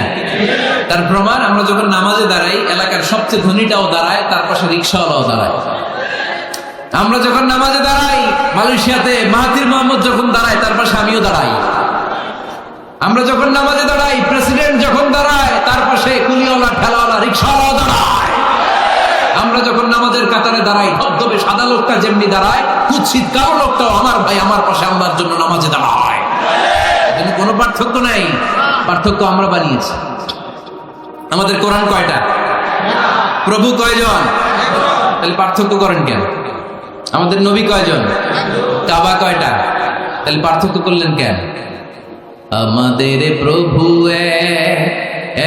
S1: তার প্রমাণ, আমরা যখন নামাজে দাঁড়াই, এলাকার সবচেয়ে ধনীটাও দাঁড়ায়, তার পাশে রিক্সাওয়ালাও দাঁড়ায়। আমরা যখন নামাজে দাঁড়াই, মালয়েশিয়াতে মাহাথির মোহাম্মদ যখন দাঁড়ায়, তার পাশে আমিও দাঁড়াই। আমরা যখন নামাজে দাঁড়াই, প্রেসিডেন্ট যখন দাঁড়ায়, তার পাশে কুলিওয়ালা, ঠেলাওয়ালা, রিক্সাওয়ালাও দাঁড়ায়। আমরা যখন নামাজের কাতারে দাঁড়াই, ধবধবে সাদা লোকটা যেমনি দাঁড়ায়, কুৎসিত কালো লোকটাও আমার ভাই আমার পাশে আল্লাহর জন্য নামাজে দাঁড়ায়। এখানে কোনো পার্থক্য নাই, পার্থক্য আমরা বানিয়েছি। আমাদের কোরআন কয়টা? প্রভু কয়জন? তাহলে পার্থক্য করেন কেন? আমাদের নবী কয়জন? কাবা কয়টা? তাহলে পার্থক্য করলেন কেন? আমাদের প্রভু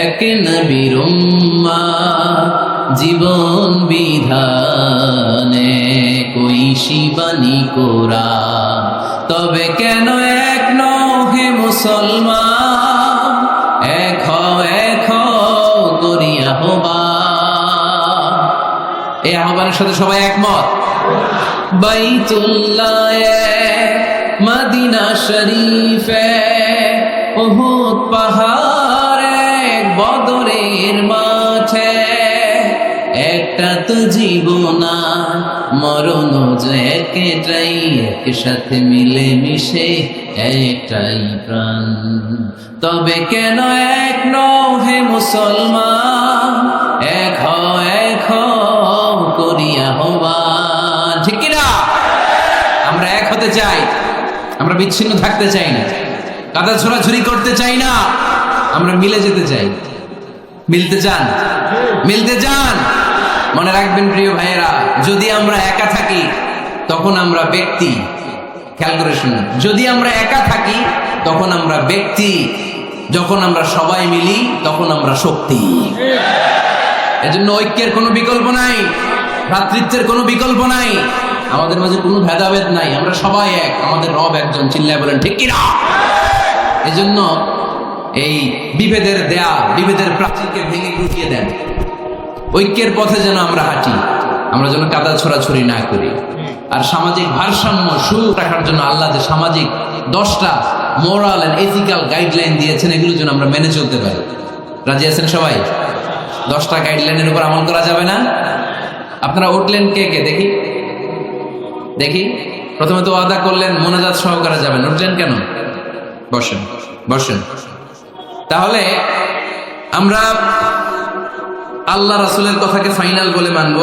S1: এক নবীর উম্মাহ, জীবন বিধানে কই শিবানী কোরআন। তবে কেন এক নও হে মুসলমান, এক করি আহ্বান। এই আহ্বানের সাথে সবাই একমত। বাইতুল্লাহ মদিনা শরীফে, উহুদ পাহাড়ে, বদরের মাঠে, একটা তো জীবন মরণ যে একটাই, একসাথে মিলে মিশে একটাই প্রাণ। তবে কেন এক নও হে মুসলমান, এক করিয়া আহ্বান। ঠিক কিনা? আমরা এক হতে চাই, আমরা বিচ্ছিন্ন থাকতে চাই না, কাদা ছোড়াছুরি করতে চাই না, আমরা মিলে যেতে চাই। মিলতে চান? মিলতে চান? মনে রাখবেন প্রিয় ভাইয়েরা, যদি আমরা একা থাকি তখন আমরা ব্যক্তি। খেয়াল করে শুনুন, যদি আমরা একা থাকি তখন আমরা ব্যক্তি, যখন আমরা সবাই মিলি তখন আমরা শক্তি। এজন্য ঐক্যের কোনো বিকল্প নাই, ভ্রাতৃত্বের কোনো বিকল্প নাই, আমাদের মাঝে কোনো ভেদাভেদ নাই, আমরা সবাই এক, আমাদের রব একজন। চিল্লায় বলেন ঠিক কিনা? এজন্য এই বিভেদের দেয়াল, বিভেদের প্রাচীরকে ভেঙে গুটিয়ে দেন। ঐক্যের পথে যেন আমরা হাঁটি, আমরা যেন কাদা ছোড়াছুরি না করি। আর সামাজিক ভারসাম্য সুখ রাখার জন্য আল্লাহ যে সামাজিক 10টা মোরাল এন্ড এথিক্যাল গাইডলাইন দিয়েছেন, এগুলো যেন আমরা মেনে চলতে পারি। রাজি আছেন সবাই? 10টা গাইডলাইনের উপর আমল করা যাবে না? আপনারা উঠলেন কে কে? দেখি দেখি। প্রথমে তো ওয়াদা করলেন মোনাজাত সহকারে যাবেন, উঠলেন কেন? বসেন বসেন। তাহলে আমরা আল্লাহ রাসূলের কথাকে ফাইনাল বলে মানব,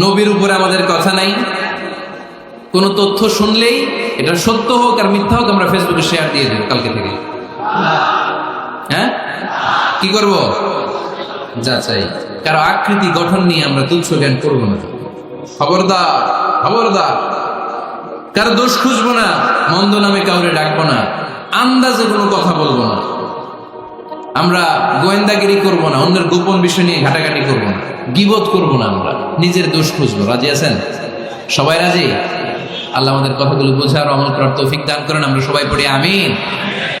S1: নবীর উপরে আমাদের কথা নাই। কোনো তথ্য শুনলেই এটা সত্য হোক আর মিথ্যা হোক, আমরা ফেসবুকে শেয়ার দিয়ে দেব কালকে থেকে। হ্যাঁ, কি করব? যাচাই। কারো আকৃতি গঠন নিয়ে আমরা তুচ্ছ জ্ঞান করবো না। খবরদার খবরদার, কারো দোষ খুঁজবো না, মন্দ নামে কাউরে ডাকবো না, আন্দাজে কোনো কথা বলবো না, আমরা গোয়েন্দাগিরি করবো না, অন্যের গোপন বিষয় নিয়ে ঘাটাঘাটি করবো না, গীবত করবো না, আমরা নিজের দোষ খুঁজবো। রাজি আছেন? সবাই রাজি? আল্লাহ আমাদের কথাগুলো বোঝার, আমল করার তৌফিক দান করেন। আমরা সবাই পড়ি আমিন।